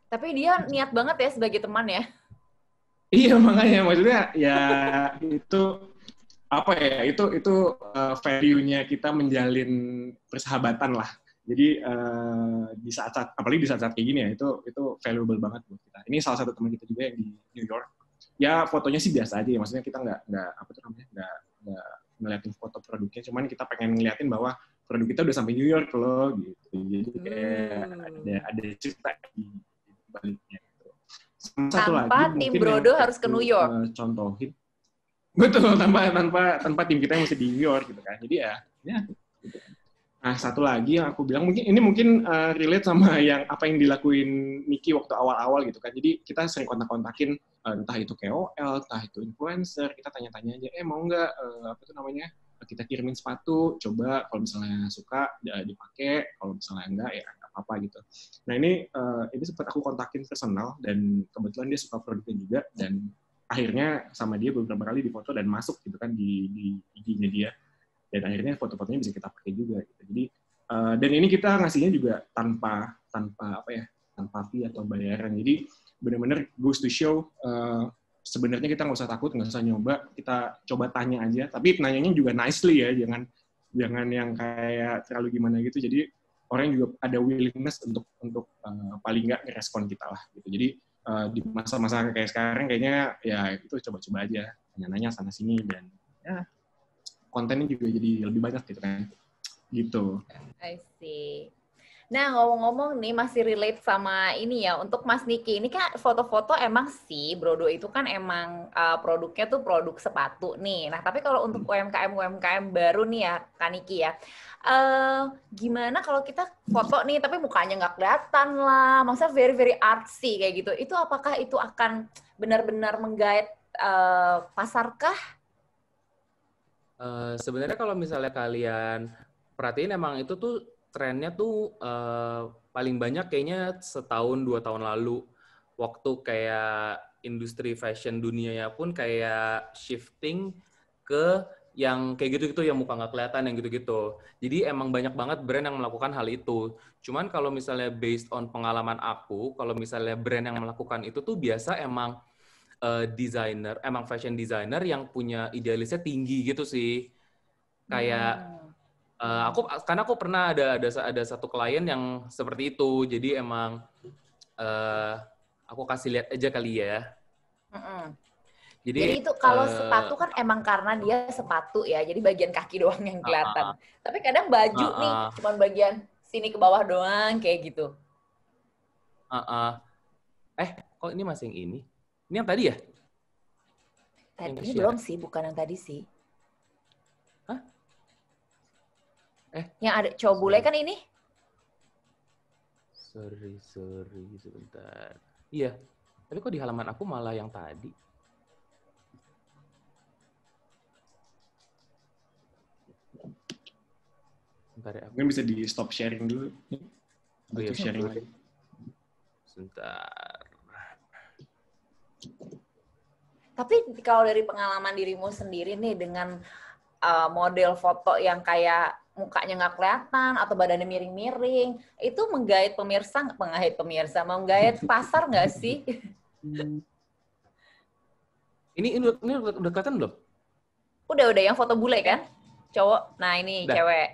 Tapi dia niat banget ya sebagai teman ya. Iya, makanya maksudnya ya itu apa ya, itu value-nya kita menjalin persahabatan lah. Jadi di saat-saat, apalagi di saat-saat kayak gini ya, itu valuable banget buat kita. Ini salah satu teman kita juga yang di New York. Ya fotonya sih biasa aja ya, maksudnya kita nggak ngeliatin foto produknya, cuman kita pengen ngeliatin bahwa produk kita udah sampai New York loh gitu. Jadi kayak ada cerita di baliknya. Satu Tanpa lagi, tim Brodo harus ke New York. Contohin. Betul, tanpa tim kita yang mesti di New York gitu kan. Jadi ya gitu. Nah, satu lagi yang aku bilang, mungkin relate sama apa yang dilakuin Niki waktu awal-awal gitu kan. Jadi kita sering kontak-kontakin, entah itu KOL, entah itu influencer, kita tanya-tanya aja, mau nggak, kita kirimin sepatu, coba kalau misalnya suka dipakai, kalau misalnya enggak ya nggak apa-apa gitu. Nah ini sempat aku kontakin personal, dan kebetulan dia suka produknya juga, dan akhirnya sama dia beberapa kali difoto dan masuk gitu kan di IG-nya dia. Dan akhirnya foto-fotonya bisa kita pakai juga gitu. Jadi dan ini kita ngasihnya juga tanpa fee atau bayaran. Jadi benar-benar goes to show, sebenarnya kita nggak usah takut, nggak usah nyoba, kita coba tanya aja. Tapi nanyanya juga nicely ya, jangan yang kayak terlalu gimana gitu. Jadi orang juga ada willingness untuk paling nggak ngerespon kita lah gitu. Jadi di masa-masa kayak sekarang kayaknya ya itu coba-coba aja, nanya-nanya sana sini, dan ya kontennya juga jadi lebih banyak gitu kan. Gitu. I see. Nah, ngomong-ngomong nih, masih relate sama ini ya, untuk Mas Niki. Ini kan foto-foto emang sih, Brodo itu kan emang produknya tuh produk sepatu nih. Nah, tapi kalau untuk UMKM baru nih ya, Kak Niki ya, gimana kalau kita foto nih, tapi mukanya nggak kelihatan lah, maksudnya very, very artsy kayak gitu. Itu apakah itu akan benar-benar menggait pasarkah? Sebenarnya kalau misalnya kalian perhatiin, emang itu tuh trennya tuh paling banyak kayaknya setahun 2 tahun lalu, waktu kayak industri fashion dunianya pun kayak shifting ke yang kayak gitu-gitu, yang muka nggak kelihatan, yang gitu-gitu. Jadi emang banyak banget brand yang melakukan hal itu. Cuman kalau misalnya based on pengalaman aku, kalau misalnya brand yang melakukan itu tuh biasa emang designer, emang fashion designer yang punya idealisnya tinggi gitu sih. Kayak karena aku pernah ada satu klien yang seperti itu. Jadi emang aku kasih lihat aja kali ya. Jadi itu kalau sepatu kan emang karena dia sepatu ya, jadi bagian kaki doang yang kelihatan. Tapi kadang baju nih cuman bagian sini ke bawah doang kayak gitu. Kok ini masih yang ini? Ini yang tadi ya? Tadi ini belum sih, bukan yang tadi sih. Hah? Yang ada cowok bule kan ini? Sorry, sebentar. Iya, tapi kok di halaman aku malah yang tadi? Bentar ya. Mungkin bisa di stop sharing dulu. Iya, sharing lagi. Sebentar. Tapi kalau dari pengalaman dirimu sendiri nih dengan model foto yang kayak mukanya nggak kelihatan atau badannya miring-miring, itu menggait pasar nggak sih? Ini udah kelihatan belum? Udah yang foto bule kan? Cowok. Nah, ini udah. Cewek.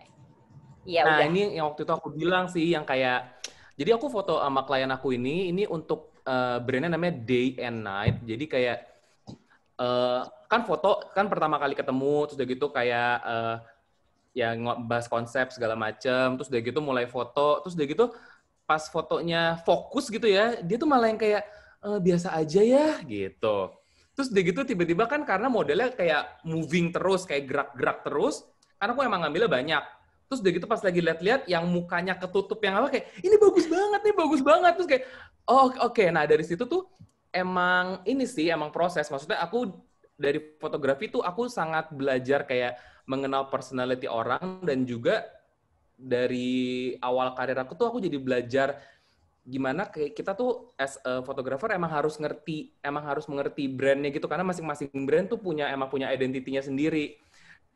Iya, nah, udah. Ini yang waktu itu aku bilang sih, yang kayak, jadi aku foto sama klien aku ini untuk brandnya namanya Day and Night. Jadi kayak kan foto kan pertama kali ketemu, terus udah gitu kayak yang bahas konsep segala macem, terus udah gitu mulai foto, terus udah gitu pas fotonya fokus gitu ya, dia tuh malah yang kayak biasa aja ya gitu. Terus udah gitu tiba-tiba kan karena modelnya kayak moving terus, kayak gerak-gerak terus, karena aku emang ngambilnya banyak. Terus udah gitu pas lagi lihat-lihat yang mukanya ketutup yang apa kayak ini bagus banget nih, bagus banget. Terus kayak oh oke. Nah dari situ tuh emang ini sih emang proses. Maksudnya aku dari fotografi tuh aku sangat belajar kayak mengenal personality orang, dan juga dari awal karir aku tuh aku jadi belajar gimana kayak kita tuh as a photographer emang harus mengerti brandnya gitu, karena masing-masing brand tuh punya identitinya sendiri.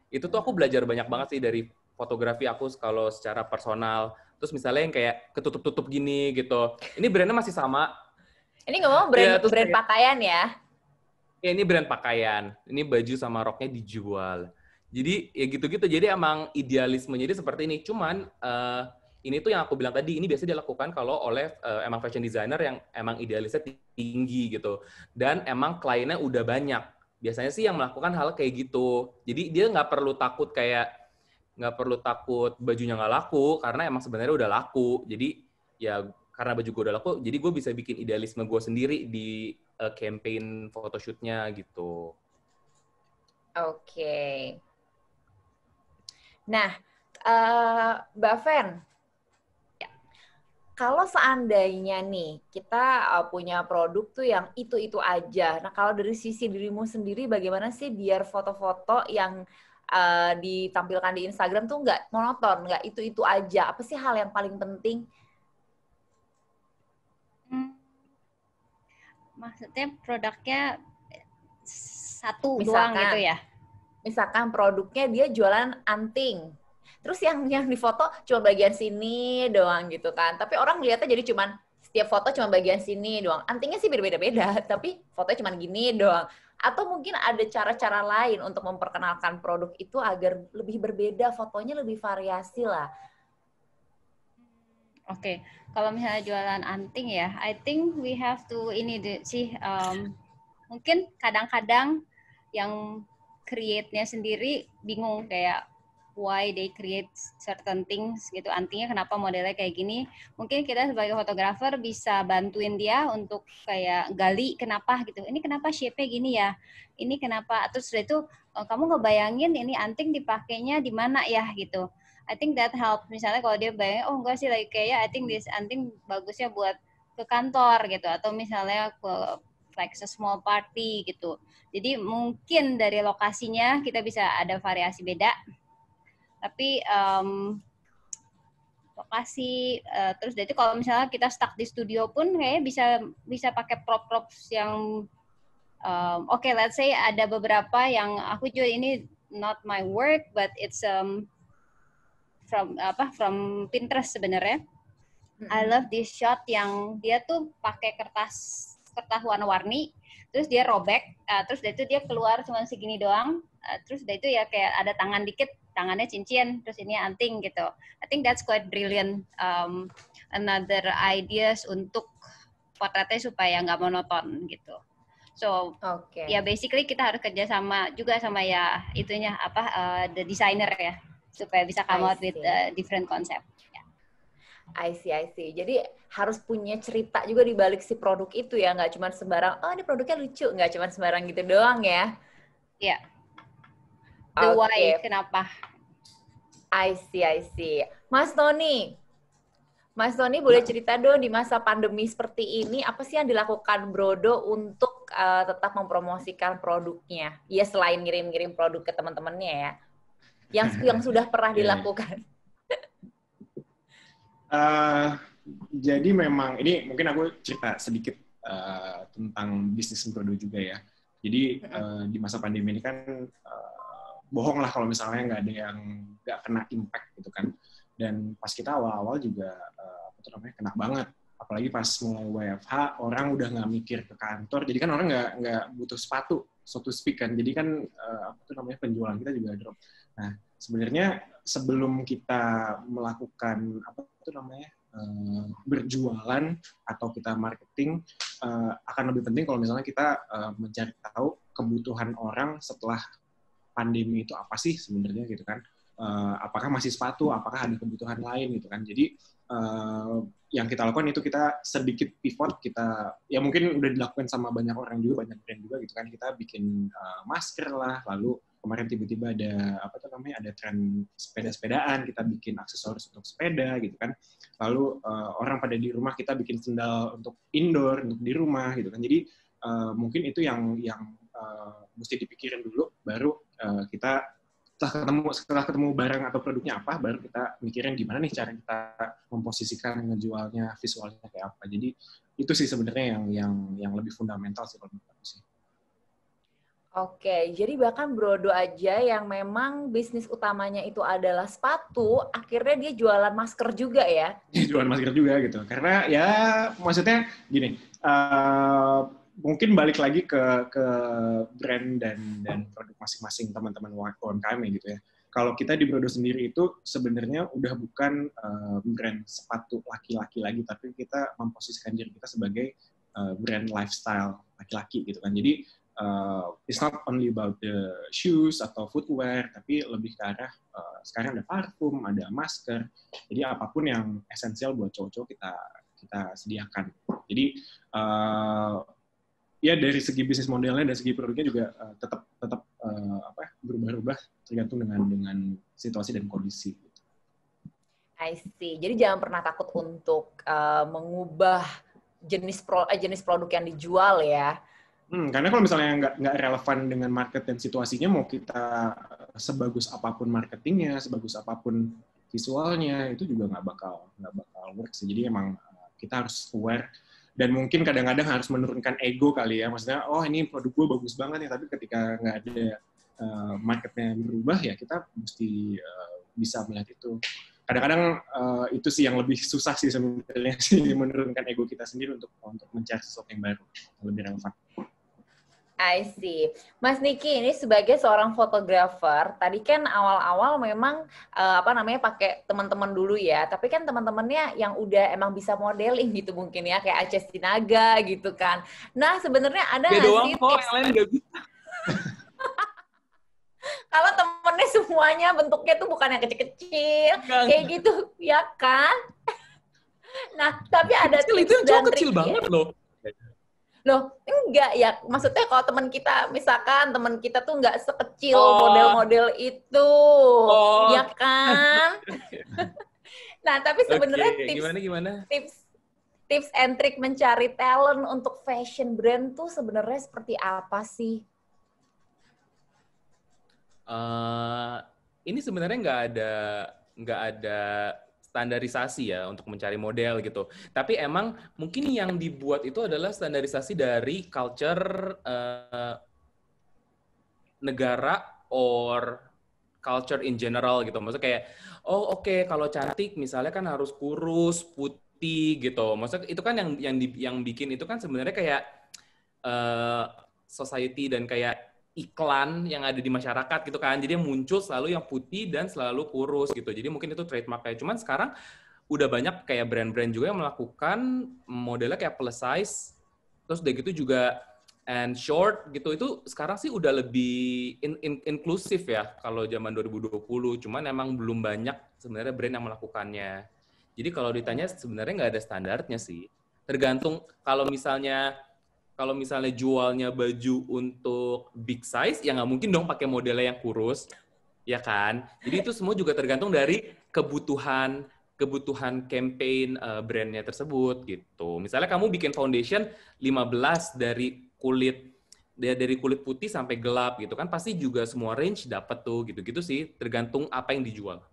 Itu tuh aku belajar banyak banget sih dari fotografi aku kalau secara personal. Terus misalnya yang kayak ketutup-tutup gini gitu, ini brandnya masih sama. Ini ngomong Ya, brand kayak, pakaian ya? ya ini brand pakaian, ini baju sama roknya dijual. Jadi ya gitu-gitu. Jadi emang idealismenya dia seperti ini. Cuman ini tuh yang aku bilang tadi, ini biasanya dilakukan kalau oleh emang fashion designer yang emang idealisnya tinggi gitu. Dan emang kliennya udah banyak. Biasanya sih yang melakukan hal kayak gitu. Jadi dia nggak perlu takut bajunya nggak laku, karena emang sebenarnya udah laku. Jadi ya karena baju gue udah laku, jadi gue bisa bikin idealisme gue sendiri di campaign photoshootnya gitu. Oke. Nah, Mbak Fen, kalau seandainya nih kita punya produk tuh yang itu aja. Nah, kalau dari sisi dirimu sendiri bagaimana sih biar foto-foto yang ditampilkan di Instagram tuh nggak monoton, nggak itu aja? Apa sih hal yang paling penting? Maksudnya produknya satu doang gitu ya? Misalkan produknya dia jualan anting. Terus yang difoto cuma bagian sini doang gitu kan. Tapi orang lihatnya jadi cuman setiap foto cuma bagian sini doang. Antingnya sih berbeda-beda, tapi fotonya cuma gini doang. Atau mungkin ada cara-cara lain untuk memperkenalkan produk itu agar lebih berbeda, fotonya lebih variasi lah. Oke, kalau misalnya jualan anting ya, I think we have to mungkin kadang-kadang yang create-nya sendiri bingung kayak why they create certain things gitu. Antingnya kenapa modelnya kayak gini. Mungkin kita sebagai fotografer bisa bantuin dia untuk kayak gali kenapa gitu. Ini kenapa shape-nya gini ya? Ini kenapa? Terus setelah itu kamu ngebayangin ini anting dipakainya di mana ya gitu. I think that help. Misalnya kalau dia bayangin, oh enggak sih, like kayak I think this anting bagusnya buat ke kantor gitu. Atau misalnya ke like a small party gitu. Jadi mungkin dari lokasinya kita bisa ada variasi beda. Tapi lokasi terus dari itu kalau misalnya kita stuck di studio pun kayaknya bisa pakai props yang okay, let's say ada beberapa yang aku jual ini not my work but it's from Pinterest sebenarnya. I love this shot yang dia tuh pakai kertas warna-warni, terus dia robek, terus dari itu dia keluar cuma segini doang, terus dari itu ya kayak ada tangan dikit, tangannya cincin, terus ini anting gitu. I think that's quite brilliant. Another ideas untuk potretnya supaya nggak monoton gitu. So ya basically kita harus kerja sama juga sama ya itunya the designer ya supaya bisa come out with different concept. I see. Jadi harus punya cerita juga di balik si produk itu ya, nggak cuma sembarang, oh ini produknya lucu, nggak cuma sembarang gitu doang ya. Iya. The why, kenapa? I see. Mas Tony boleh cerita dong di masa pandemi seperti ini, apa sih yang dilakukan Brodo untuk tetap mempromosikan produknya? Ya selain ngirim-ngirim produk ke teman-temannya ya, yang sudah pernah dilakukan. Jadi memang ini mungkin aku cerita sedikit tentang bisnis Brodo juga ya. Jadi di masa pandemi ini kan bohong lah kalau misalnya nggak ada yang nggak kena impact gitu kan. Dan pas kita awal-awal juga kena banget. Apalagi pas mulai WFH orang udah nggak mikir ke kantor. Jadi kan orang nggak butuh sepatu, so to speak kan. Jadi kan penjualan kita juga drop. Nah sebenarnya sebelum kita melakukan berjualan atau kita marketing akan lebih penting kalau misalnya kita mencari tahu kebutuhan orang setelah pandemi itu apa sih sebenarnya gitu kan. Apakah masih sepatu, apakah ada kebutuhan lain gitu kan. Jadi yang kita lakukan itu kita sedikit pivot, kita ya mungkin udah dilakukan sama banyak orang juga, banyak brand juga gitu kan. Kita bikin masker lah, lalu kemarin tiba-tiba ada apa tuh namanya, ada tren sepeda-sepedaan, kita bikin aksesoris untuk sepeda gitu kan. Lalu orang pada di rumah, kita bikin sendal untuk indoor, untuk di rumah gitu kan. Jadi mungkin itu yang mesti dipikirin dulu, baru kita setelah ketemu barang atau produknya apa, baru kita mikirin gimana nih cara kita memposisikan, ngejualnya, visualnya kayak apa. Jadi itu sih sebenarnya yang lebih fundamental sih kalau menurut aku sih. Oke, jadi bahkan Brodo aja yang memang bisnis utamanya itu adalah sepatu, akhirnya dia jualan masker juga ya? Jualan masker juga gitu. Karena ya maksudnya gini, mungkin balik lagi ke brand dan produk masing-masing teman-teman UMKM gitu ya. Kalau kita di Brodo sendiri itu sebenarnya udah bukan brand sepatu laki-laki lagi, tapi kita memposisikan diri kita sebagai brand lifestyle laki-laki gitu kan. Jadi it's not only about the shoes atau footwear, tapi lebih ke arah sekarang ada parfum, ada masker. Jadi apapun yang esensial buat cowok-cowok kita sediakan. Jadi ya dari segi bisnis modelnya dan segi produknya juga tetap berubah-ubah tergantung dengan situasi dan kondisi. I see. Jadi jangan pernah takut untuk mengubah jenis produk yang dijual ya. Karena kalau misalnya nggak relevan dengan market dan situasinya, mau kita sebagus apapun marketingnya, sebagus apapun visualnya, itu juga nggak bakal work sih. Jadi emang kita harus aware. Dan mungkin kadang-kadang harus menurunkan ego kali ya. Maksudnya, oh ini produk gue bagus banget ya, tapi ketika nggak ada marketnya berubah, ya kita mesti bisa melihat itu. Kadang-kadang itu sih yang lebih susah sih sebenarnya, sih menurunkan ego kita sendiri untuk mencari sesuatu yang baru, yang lebih relevan. I see. Mas Niki ini sebagai seorang fotografer, tadi kan awal-awal memang pakai teman-teman dulu ya. Tapi kan teman-temannya yang udah emang bisa modeling gitu mungkin ya, kayak Aces Tinaga gitu kan. Nah sebenarnya ada nggak sih tips? Yang lain nggak bisa. Kalau temennya semuanya bentuknya tuh bukan yang kecil-kecil, kayak gitu, ya kan? Nah tapi ada kecil, tips itu dan kecil trik banget loh. Loh, enggak ya. Maksudnya kalau teman kita, misalkan teman kita tuh enggak sekecil model-model itu. Ya kan? Nah, tapi sebenarnya tips and trick mencari talent untuk fashion brand tuh sebenarnya seperti apa sih? Ini sebenarnya nggak ada standarisasi ya untuk mencari model gitu. Tapi emang mungkin yang dibuat itu adalah standarisasi dari culture negara or culture in general gitu. Maksudnya kayak, kalau cantik misalnya kan harus kurus, putih gitu. Maksudnya itu kan yang bikin itu kan sebenarnya kayak society dan kayak iklan yang ada di masyarakat gitu kan. Jadi muncul selalu yang putih dan selalu kurus gitu. Jadi mungkin itu trademark-nya. Cuman sekarang udah banyak kayak brand-brand juga yang melakukan modelnya kayak plus size. Terus udah gitu juga and short gitu. Itu sekarang sih udah lebih inklusif ya kalau zaman 2020. Cuman emang belum banyak sebenarnya brand yang melakukannya. Jadi kalau ditanya sebenarnya nggak ada standarnya sih. Tergantung kalau misalnya jualnya baju untuk big size, ya nggak mungkin dong pakai modelnya yang kurus, ya kan? Jadi itu semua juga tergantung dari kebutuhan campaign brandnya tersebut gitu. Misalnya kamu bikin foundation 15 dari kulit putih sampai gelap gitu kan, pasti juga semua range dapat tuh gitu-gitu sih, tergantung apa yang dijual.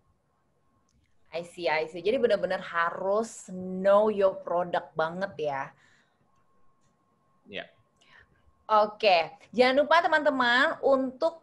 I see. Jadi benar-benar harus know your product banget ya. Ya. Oke, jangan lupa teman-teman untuk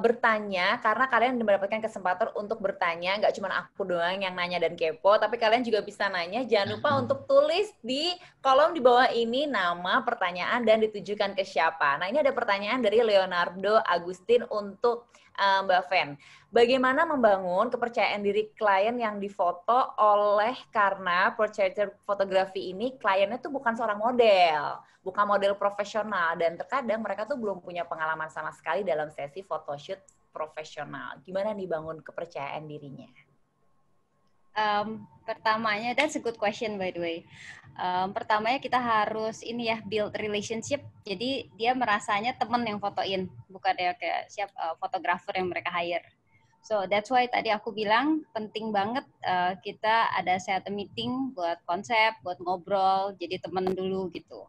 bertanya, karena kalian mendapatkan kesempatan untuk bertanya, nggak cuma aku doang yang nanya dan kepo, tapi kalian juga bisa nanya. Jangan lupa untuk tulis di kolom di bawah ini nama, pertanyaan, dan ditujukan ke siapa. Nah, ini ada pertanyaan dari Leonardo Agustin untuk Mbak Fen. Bagaimana membangun kepercayaan diri klien yang difoto oleh karena portraiture fotografi ini kliennya tuh bukan seorang model, bukan model profesional, dan terkadang mereka tuh belum punya pengalaman sama sekali dalam sesi photoshoot profesional. Gimana nih bangun kepercayaan dirinya? Pertamanya, that's a good question by the way. Pertamanya kita harus ini ya, build relationship. Jadi dia merasanya temen yang fotoin, bukan ya kayak fotografer yang mereka hire. So that's why tadi aku bilang penting banget kita ada set a meeting buat konsep, buat ngobrol, jadi temen dulu gitu.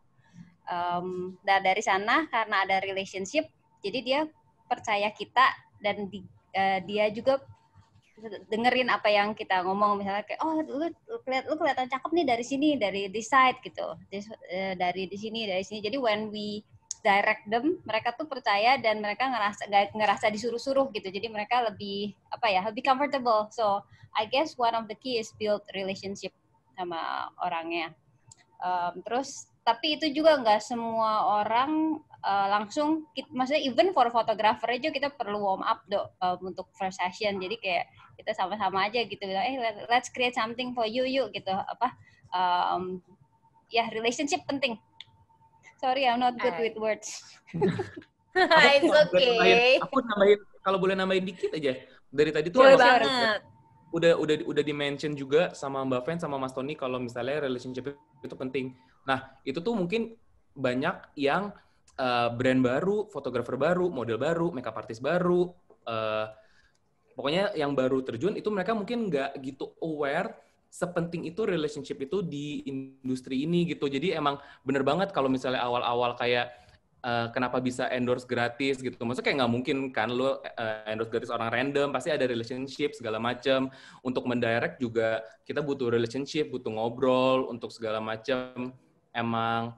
Dan dari sana karena ada relationship, jadi dia percaya kita dan dia juga dengerin apa yang kita ngomong, misalnya kayak lu kelihatan cakep nih dari sini, dari this side gitu, dari di sini, dari sini. Jadi when we direct them, mereka tuh percaya dan mereka ngerasa disuruh-suruh gitu. Jadi mereka lebih lebih comfortable. So I guess one of the key is build relationship sama orangnya. Terus tapi itu juga nggak semua orang langsung, maksudnya even for photographer aja kita perlu warm up untuk first session. Jadi kayak kita sama-sama aja gitu bilang, let's create something for you gitu. Relationship penting. Sorry, I'm not good with words. It's okay. Aku nambahin, kalau boleh nambahin dikit aja. Dari tadi tuh boleh banget. Udah di-mention juga sama Mbak Fen sama Mas Tony kalau misalnya relationship itu penting. Nah, itu tuh mungkin banyak yang brand baru, fotografer baru, model baru, makeup artist baru, pokoknya yang baru terjun itu mereka mungkin nggak gitu aware sepenting itu relationship itu di industri ini gitu. Jadi emang bener banget kalau misalnya awal-awal kayak kenapa bisa endorse gratis gitu. Maksudnya kayak nggak mungkin kan lo endorse gratis orang random, pasti ada relationship segala macam. Untuk mendirect juga kita butuh relationship, butuh ngobrol untuk segala macam. Emang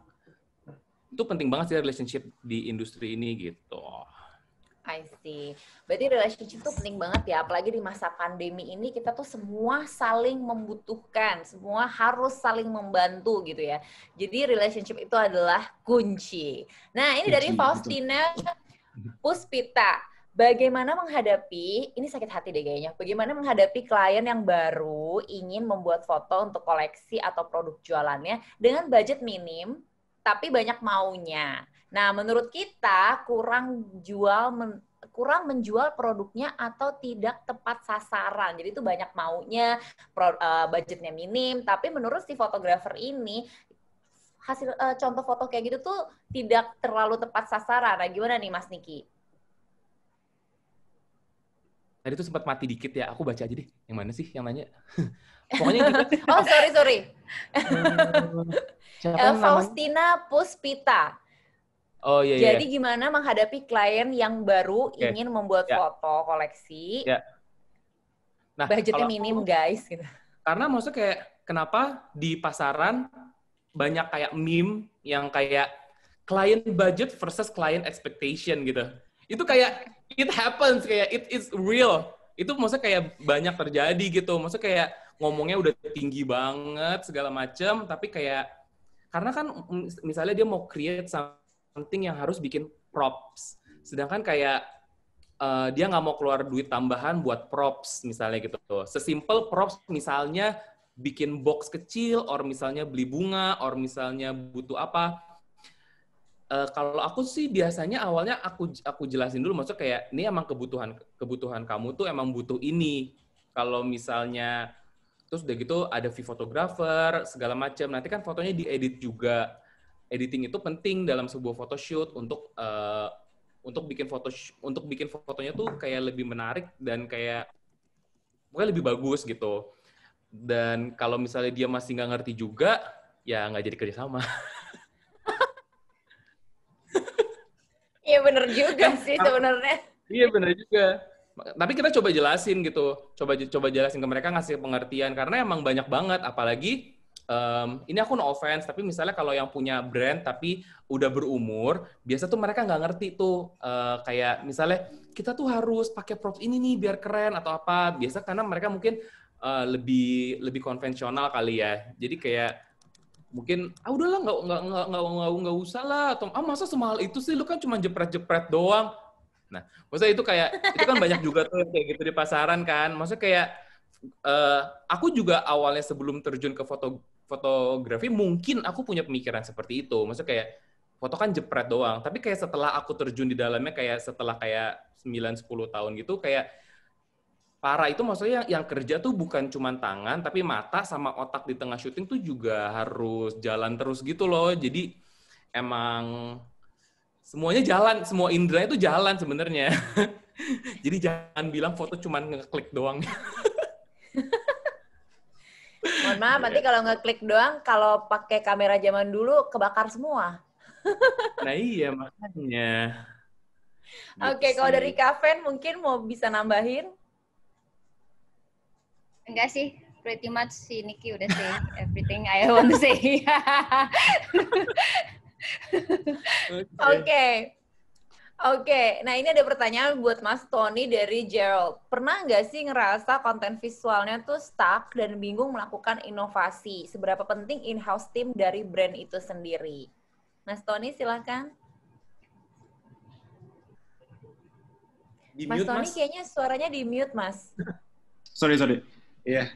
itu penting banget sih relationship di industri ini gitu. I see. Berarti relationship itu penting banget ya, apalagi di masa pandemi ini kita tuh semua saling membutuhkan, semua harus saling membantu gitu ya. Jadi relationship itu adalah kunci. Nah, ini dari Faustina Puspita. Bagaimana menghadapi, ini sakit hati deh kayaknya, bagaimana menghadapi klien yang baru ingin membuat foto untuk koleksi atau produk jualannya dengan budget minim, tapi banyak maunya. Nah, menurut kita kurang menjual produknya atau tidak tepat sasaran. Jadi itu banyak maunya, budgetnya minim, tapi menurut si fotografer ini hasil contoh foto kayak gitu tuh tidak terlalu tepat sasaran. Nah, gimana nih Mas Niki? Tadi tuh sempat mati dikit ya, aku baca aja deh. Yang mana sih yang nanya? Pokoknya kita... Oh, sorry. Faustina Puspita. Oh iya. Jadi gimana menghadapi klien yang baru ingin membuat foto koleksi, nah, budgetnya minim guys. Gitu. Karena maksudnya kayak kenapa di pasaran banyak kayak meme yang kayak client budget versus client expectation gitu. Itu kayak it happens, kayak it is real. Itu maksudnya kayak banyak terjadi gitu. Maksudnya kayak ngomongnya udah tinggi banget segala macam, tapi kayak karena kan misalnya dia mau create something yang harus bikin props. Sedangkan kayak dia nggak mau keluar duit tambahan buat props misalnya gitu. Sesimpel props misalnya bikin box kecil, or misalnya beli bunga, or misalnya butuh apa. Kalau aku sih biasanya awalnya aku jelasin dulu, maksudnya kayak ini emang kebutuhan kamu tuh emang butuh ini. Kalau misalnya terus udah gitu ada fee fotografer segala macam. Nanti kan fotonya diedit juga. Editing itu penting dalam sebuah photoshoot untuk bikin fotonya tuh kayak lebih menarik dan kayak pokoknya lebih bagus gitu. Dan kalau misalnya dia masih nggak ngerti juga, ya nggak jadi kerjasama. Iya bener juga sih sebenarnya. Iya bener juga. Tapi kita coba jelasin gitu, coba jelasin ke mereka, ngasih pengertian karena emang banyak banget, apalagi ini aku no offense, tapi misalnya kalau yang punya brand tapi udah berumur, biasa tuh mereka nggak ngerti tuh kayak misalnya kita tuh harus pakai props ini nih biar keren atau apa. Biasa karena mereka mungkin lebih konvensional kali ya. Jadi kayak mungkin udahlah nggak usah lah, atau masa semahal itu sih, lu kan cuma jepret doang. Nah, maksudnya itu kan banyak juga tuh kayak gitu di pasaran kan. Maksudnya kayak aku juga awalnya sebelum terjun ke fotografi mungkin aku punya pemikiran seperti itu. Maksudnya kayak foto kan jepret doang. Tapi kayak setelah aku terjun di dalamnya kayak setelah kayak 9-10 tahun gitu kayak parah itu maksudnya yang kerja tuh bukan cuma tangan, tapi mata sama otak di tengah syuting tuh juga harus jalan terus gitu loh. Jadi emang semuanya jalan, semua indera itu jalan sebenarnya. Jadi jangan bilang foto cuma ngeklik doang. Mohon maaf, nanti kalau ngeklik doang, kalau pakai kamera zaman dulu kebakar semua. Nah iya makanya. Oke, kalau dari Kaven mungkin mau bisa nambahin? Enggak sih, pretty much si Nikki udah say everything I want to say. Oke. Nah ini ada pertanyaan buat Mas Tony dari Gerald. Pernah nggak sih ngerasa konten visualnya tuh stuck dan bingung melakukan inovasi? Seberapa penting in-house team dari brand itu sendiri? Mas Tony silakan. Mas Tony kayaknya suaranya di mute, Mas. Sorry. Iya,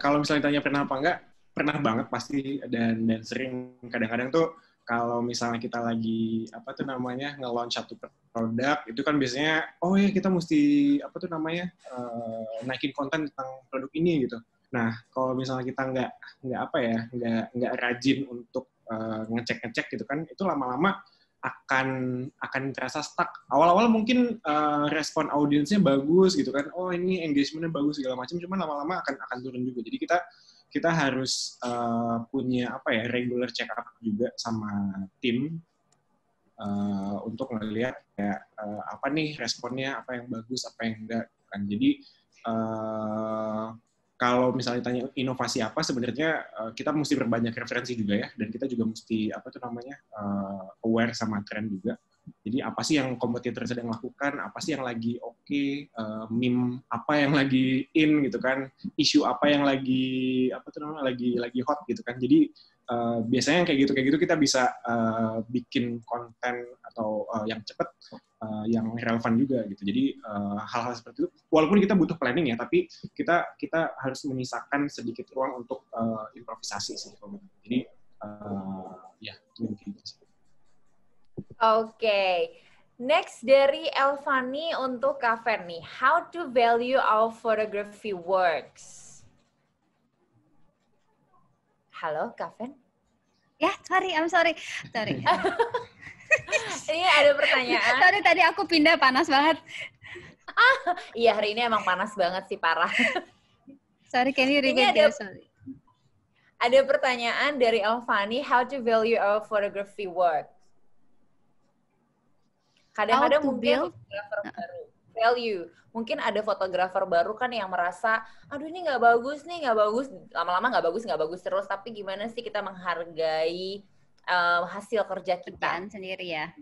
kalau misalnya tanya pernah apa enggak, pernah banget pasti, dan sering. Kadang-kadang tuh kalau misalnya kita lagi nge-launch satu produk, itu kan biasanya kita mesti naikin konten tentang produk ini gitu. Nah, kalau misalnya kita nggak rajin untuk ngecek gitu kan, itu lama-lama akan terasa stuck. Awal-awal mungkin respon audiensnya bagus gitu kan, ini engagementnya bagus segala macam, cuman lama-lama akan turun juga. Jadi kita harus punya regular check up juga sama tim untuk ngelihat kayak apa nih responnya, apa yang bagus, apa yang enggak kan. Jadi kalau misalnya tanya inovasi apa, sebenarnya kita mesti berbanyak referensi juga ya, dan kita juga mesti aware sama tren juga. Jadi apa sih yang kompetitor sedang lakukan, apa sih yang lagi meme apa yang lagi in gitu kan, isu apa yang lagi hot gitu kan. Jadi biasanya kayak gitu kita bisa bikin konten atau yang cepat, yang relevan juga gitu. Jadi hal-hal seperti itu, walaupun kita butuh planning ya, tapi kita harus menyisakan sedikit ruang untuk improvisasi sih. Jadi ya itu gitu. Oke. Next dari Elvani untuk Kaven nih. How to value our photography works? Halo, Kaven? Ya, I'm sorry. Ini ada pertanyaan. Sorry, tadi aku pindah, panas banget. Iya, hari ini emang panas banget sih, parah. Sorry, can you repeat? Sorry. Ada pertanyaan dari Elvani, how to value our photography work? Kadang-kadang mungkin fotografer baru, value. Mungkin ada fotografer baru kan yang merasa, aduh ini nggak bagus, lama-lama nggak bagus terus, tapi gimana sih kita menghargai hasil kerja kita sendiri ya.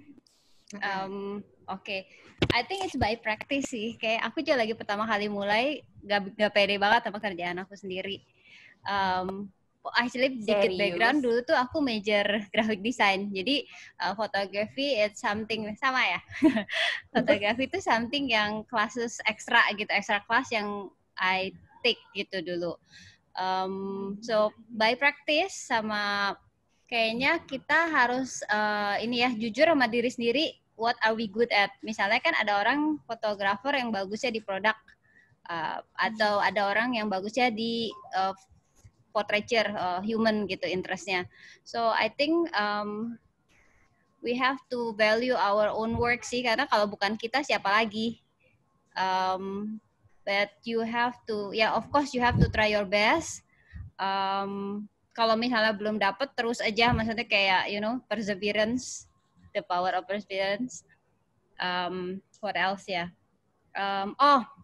Oke. I think it's by practice sih. Kayak aku juga lagi pertama kali mulai, gak pede banget sama kerjaan aku sendiri. Actually, dikit background, dulu tuh aku major graphic design. Jadi, fotografi it's something, sama ya? Fotografi itu something yang classes extra kelas yang I take gitu dulu. So, by practice sama kayaknya kita harus jujur sama diri sendiri, what are we good at? Misalnya kan ada orang fotografer yang bagusnya di produk, atau ada orang yang bagusnya di portraiture, human gitu interestnya. So I think we have to value our own work sih, karena kalau bukan kita siapa lagi. But you have to, of course you have to try your best. Kalau misalnya belum dapet, terus aja, maksudnya kayak perseverance, the power of perseverance. What else ya?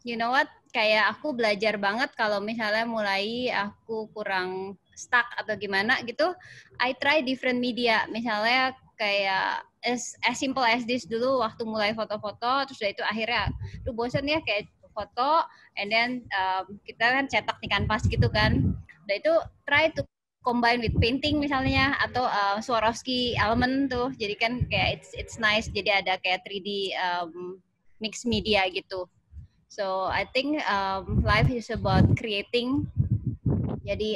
You know what? Kayak aku belajar banget kalau misalnya mulai aku kurang stuck atau gimana gitu, I try different media. Misalnya kayak as simple as this dulu waktu mulai foto-foto, terus itu akhirnya bosan ya kayak foto, and then kita kan cetak di kanvas gitu kan. Udah itu try to combine with painting misalnya, atau Swarovski element tuh. Jadi kan kayak it's nice, jadi ada kayak 3D mixed media gitu. So I think life is about creating. Jadi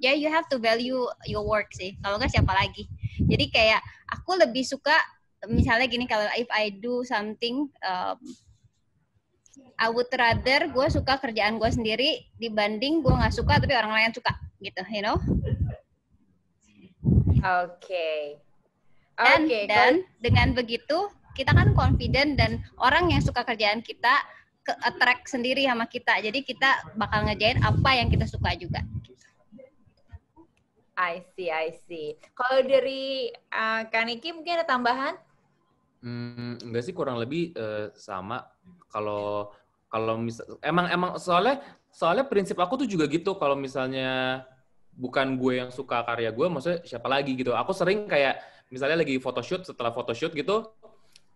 you have to value your work sih. Kalau nggak siapa lagi. Jadi kayak aku lebih suka misalnya gini, kalau if I do something I would rather gue suka kerjaan gue sendiri dibanding gue nggak suka tapi orang lain suka gitu, you know? Oke. Dan dengan begitu kita kan confident dan orang yang suka kerjaan kita ke attract sendiri sama kita. Jadi kita bakal ngerjain apa yang kita suka juga. I see. Kalau dari Kak Niki mungkin ada tambahan? Enggak sih, kurang lebih sama. Kalau emang soalnya prinsip aku tuh juga gitu. Kalau misalnya bukan gue yang suka karya gue, maksudnya siapa lagi gitu. Aku sering kayak misalnya lagi photoshoot, setelah photoshoot gitu,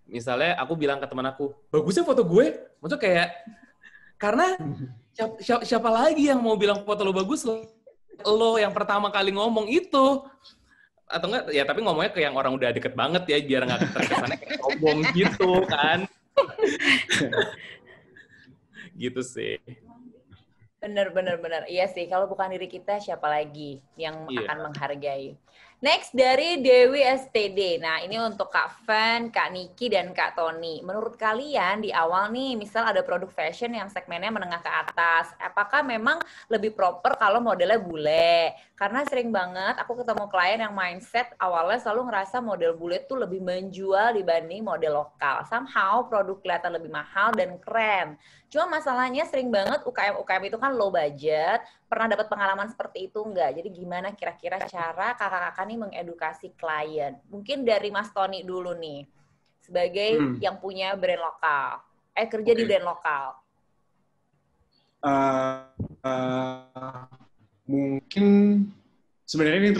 misalnya aku bilang ke teman aku, bagusnya foto gue. Maksudnya kayak karena siapa lagi yang mau bilang foto lo bagus, lo yang pertama kali ngomong itu. Atau enggak, ya tapi ngomongnya ke yang orang udah deket banget ya, biar nggak terkesannya kayak sombong gitu kan. Gitu sih. Bener. Iya sih, kalau bukan diri kita, siapa lagi yang akan menghargai. Next, dari Dewi STD. Nah, ini untuk Kak Van, Kak Niki, dan Kak Tony. Menurut kalian, di awal nih, misal ada produk fashion yang segmennya menengah ke atas, apakah memang lebih proper kalau modelnya bule? Karena sering banget aku ketemu klien yang mindset awalnya selalu ngerasa model bule tuh lebih menjual dibanding model lokal. Somehow, produk kelihatan lebih mahal dan keren. Cuma masalahnya sering banget UKM itu kan low budget. Pernah dapat pengalaman seperti itu enggak? Jadi gimana kira-kira cara kakak-kakak nih mengedukasi klien? Mungkin dari Mas Tony dulu nih, sebagai yang punya brand lokal. Kerja di brand lokal. Mungkin sebenarnya ini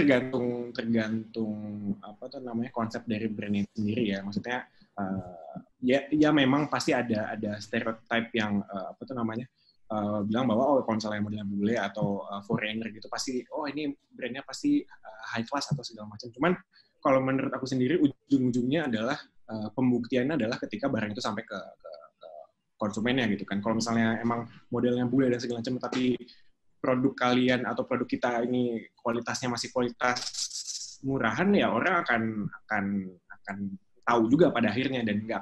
tergantung apa tuh namanya konsep dari brand itu sendiri ya. Maksudnya ya memang pasti ada stereotype yang apa tuh namanya bilang bahwa kalau misalnya modelnya bule atau foreigner gitu pasti ini brandnya pasti high class atau segala macam. Cuman kalau menurut aku sendiri ujung-ujungnya adalah pembuktiannya adalah ketika barang itu sampai ke konsumennya gitu kan. Kalau misalnya emang modelnya bule dan segala macam tapi produk kalian atau produk kita ini kualitasnya masih kualitas murahan, ya orang akan tahu juga pada akhirnya dan nggak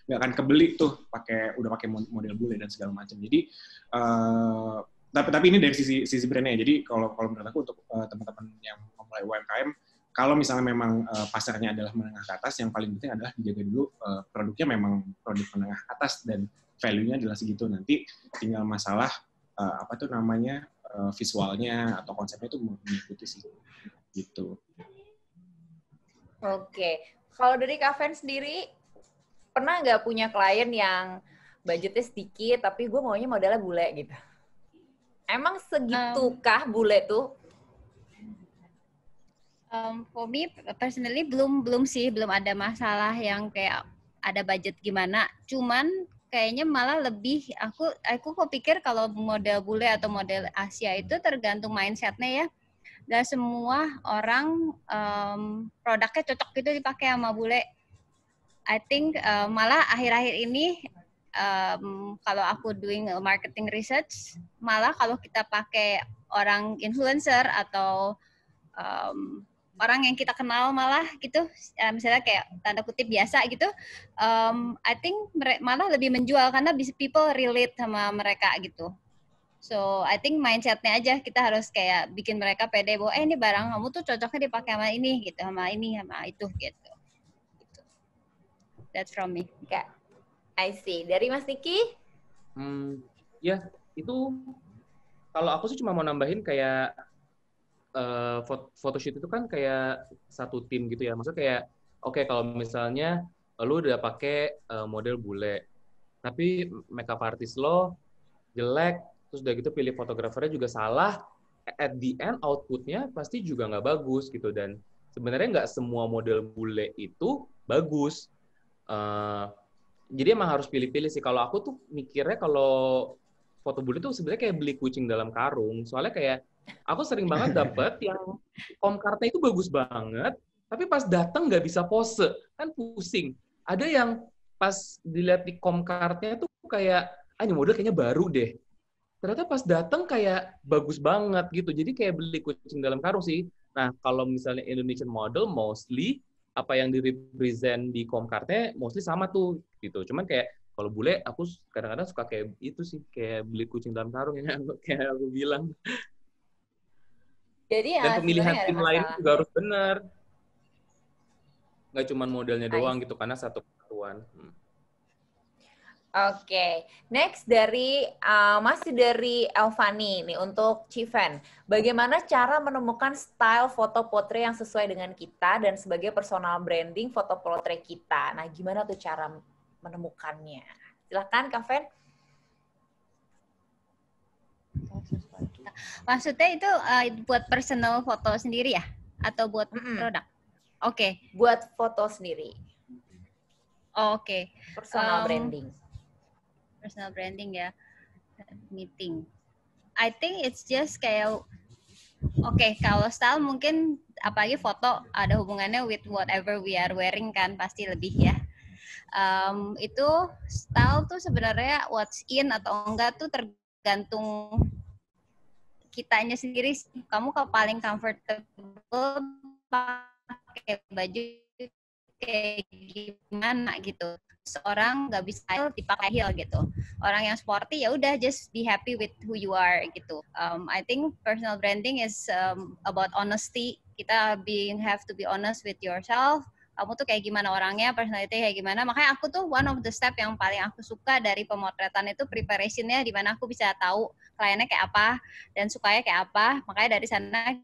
akan kebeli tuh udah pakai model bule dan segala macam. Jadi tapi ini dari sisi brandnya. Jadi kalau menurut aku untuk teman-teman yang memulai UMKM, kalau misalnya memang pasarnya adalah menengah ke atas, yang paling penting adalah dijaga dulu produknya memang produk menengah atas dan value-nya adalah segitu. Nanti tinggal masalah apa tuh namanya visualnya atau konsepnya itu mengikuti sih gitu. Oke. Kalau dari Kak Fen sendiri, pernah nggak punya klien yang budgetnya sedikit, tapi gue maunya modelnya bule gitu? Emang segitukah bule tuh? For me, personally belum ada masalah yang kayak ada budget gimana. Cuman kayaknya malah lebih, aku pikir kalau model bule atau model Asia itu tergantung mindset-nya ya. Dan semua orang produknya cocok gitu dipakai sama bule. I think malah akhir-akhir ini kalau aku doing marketing research, malah kalau kita pakai orang influencer atau orang yang kita kenal malah gitu, misalnya kayak tanda kutip biasa gitu, I think malah lebih menjual karena people relate sama mereka gitu. So, I think mindset-nya aja kita harus kayak bikin mereka pede bahwa ini barang kamu tuh cocoknya dipakai sama ini gitu, sama ini, sama itu gitu. That's from me. Okay. I see. Dari Mas Niki? Ya, itu kalau aku sih cuma mau nambahin kayak photoshoot itu kan kayak satu tim gitu ya. Maksudnya kayak, oke, kalau misalnya lu udah pakai model bule, tapi makeup artist lo jelek, terus udah gitu pilih fotografernya juga salah, at the end outputnya pasti juga nggak bagus gitu. Dan sebenarnya nggak semua model bule itu bagus. Jadi emang harus pilih-pilih sih. Kalau aku tuh mikirnya kalau foto bule tuh sebenarnya kayak beli kucing dalam karung. Soalnya kayak aku sering banget dapet yang komkartnya itu bagus banget, tapi pas dateng nggak bisa pose, kan pusing. Ada yang pas dilihat di komkartnya tuh kayak, ini model kayaknya baru deh. Ternyata pas dateng kayak bagus banget gitu. Jadi kayak beli kucing dalam karung sih. Nah, kalau misalnya Indonesian model, mostly apa yang di-represent di Comcarte mostly sama tuh gitu. Cuman kayak Kalau bule, aku kadang-kadang suka kayak itu sih, kayak beli kucing dalam karung yang kayak aku bilang. Jadi Dan ya pemilihan sebenarnya nggak ada tim lain masalah. juga harus benar. Nggak cuma modelnya I doang gitu, karena satu kesatuan. Oke, next dari masih dari Elvani nih untuk Civen. Bagaimana cara menemukan style foto portrait yang sesuai dengan kita dan sebagai personal branding foto portrait kita. Nah, gimana tuh cara menemukannya? Silahkan, Kak Fen. Maksudnya itu buat personal foto sendiri ya? Atau buat produk? Oke. Buat foto sendiri. Oke. Personal branding. Personal branding ya. Meeting. I think it's just kayak kalau style mungkin apalagi foto ada hubungannya with whatever we are wearing kan pasti lebih ya. Itu style tuh sebenarnya what's in atau enggak tuh tergantung kitanya sendiri. Kamu kalau paling comfortable pakai baju kayak gimana gitu. Seorang nggak bisa dipakai heel gitu. Orang yang sporty ya udah just be happy with who you are gitu. I think personal branding is about honesty. Kita have to be honest with yourself. Kamu tuh kayak gimana orangnya, personality kayak gimana. Makanya aku tuh one of the step yang paling aku suka dari pemotretan itu preparationnya, di mana aku bisa tahu kliennya kayak apa dan sukanya kayak apa. Makanya dari sana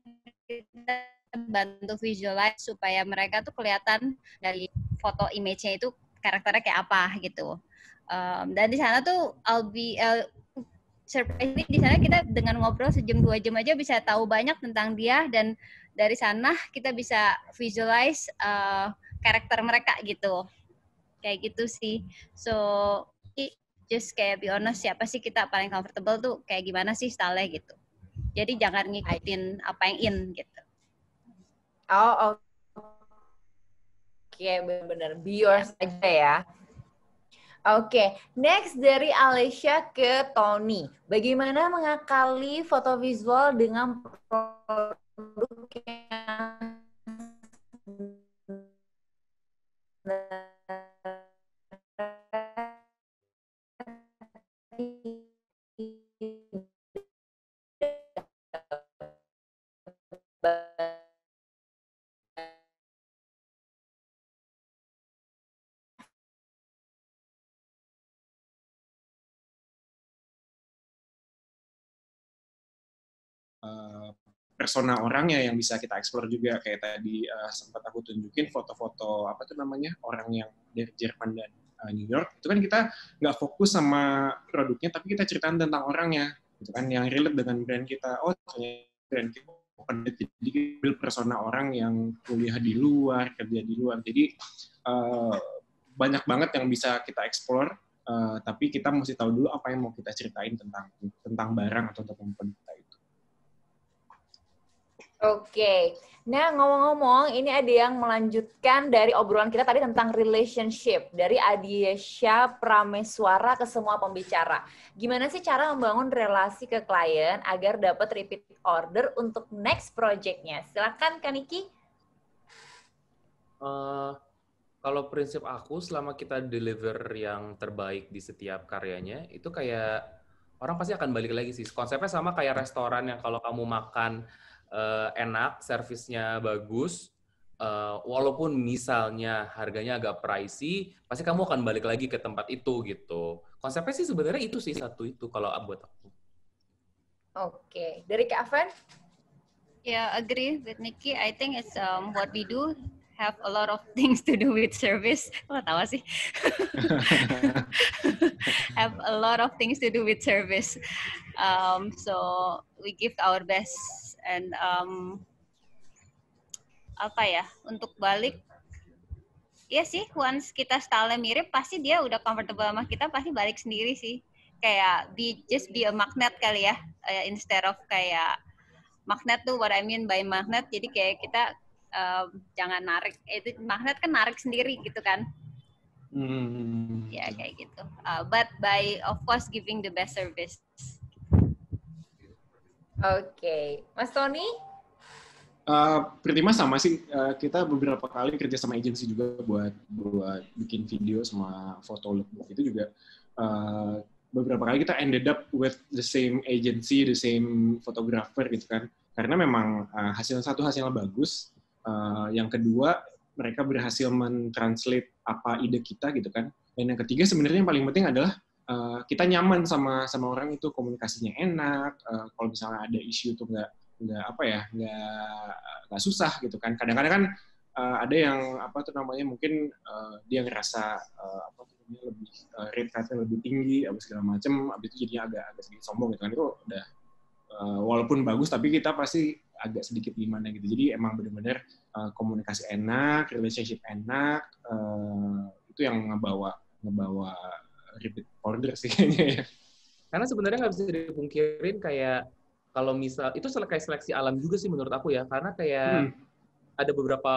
kita bantu visualize supaya mereka tuh kelihatan dari foto image-nya itu karakternya kayak apa gitu. Dan di sana tuh surprise di sana kita dengan ngobrol sejam 2 jam aja bisa tahu banyak tentang dia dan dari sana kita bisa visualize karakter mereka gitu. Kayak gitu sih. So just kayak be honest, siapa sih kita paling comfortable tuh kayak gimana sih style-nya gitu. Jadi jangan ngikutin apa yang in gitu. Oh, oke, benar-benar be yours aja ya. Oke, next dari Alicia ke Tony. Bagaimana mengakali foto visual dengan produk yang persona orangnya yang bisa kita explore juga. Kayak tadi sempat aku tunjukin foto-foto apa tuh namanya, orang yang dari Jerman dan New York. Itu kan kita nggak fokus sama produknya, tapi kita ceritain tentang orangnya, gitu kan, yang relate dengan brand kita. Oh, ternyata brand kita jadi build persona orang yang kuliah di luar, kerja di luar. Jadi banyak banget yang bisa kita explore, tapi kita mesti tahu dulu apa yang mau kita ceritain tentang barang atau tentang produk kita itu. Oke, nah ngomong-ngomong, ini ada yang melanjutkan dari obrolan kita tadi tentang relationship dari Adiesha Prameswara ke semua pembicara. Gimana sih cara membangun relasi ke klien agar dapat repeat order untuk next project-nya? Silakan, Kaniki. Kalau prinsip aku, selama kita deliver yang terbaik di setiap karyanya, itu kayak orang pasti akan balik lagi sih. Konsepnya sama kayak restoran yang kalau kamu makan enak, servisnya bagus, walaupun misalnya harganya agak pricey, pasti kamu akan balik lagi ke tempat itu gitu. Konsepnya sih sebenarnya itu sih, satu itu kalau buat aku. Oke, dari Kak Afan? Yeah, agree with Nikki. I think it's what we do have a lot of things to do with service. Tawa sih. Have a lot of things to do with service. So we give our best and untuk balik ya sih, once kita style-nya mirip pasti dia udah comfortable sama kita, pasti balik sendiri sih. Kayak just be a magnet kali ya, instead of kayak magnet tuh what I mean by magnet, jadi kayak kita jangan narik, itu magnet kan narik sendiri gitu kan. Ya kayak gitu, but by of course giving the best service. Oke, Mas Tony? Pretty much sama sih. Kita beberapa kali kerja sama agency juga buat bikin video sama foto lookbook. Itu juga beberapa kali kita ended up with the same agency, the same photographer gitu kan. Karena memang hasilnya bagus. Yang kedua, mereka berhasil mentranslate apa ide kita gitu kan. Dan yang ketiga sebenarnya yang paling penting adalah kita nyaman sama orang itu, komunikasinya enak. Kalau misalnya ada isu tuh nggak susah gitu kan. Kadang-kadang kan ada yang mungkin dia ngerasa lebih rate card-nya lebih tinggi, segala macam, abis itu jadinya agak sedikit sombong gitu kan. Itu udah walaupun bagus tapi kita pasti agak sedikit gimana gitu. Jadi emang benar-benar komunikasi enak, relationship enak, itu yang ngebawa repeat order sih kayaknya ya. Karena sebenarnya nggak bisa dipungkirin kayak kalau misal itu kayak seleksi alam juga sih menurut aku ya, karena kayak ada beberapa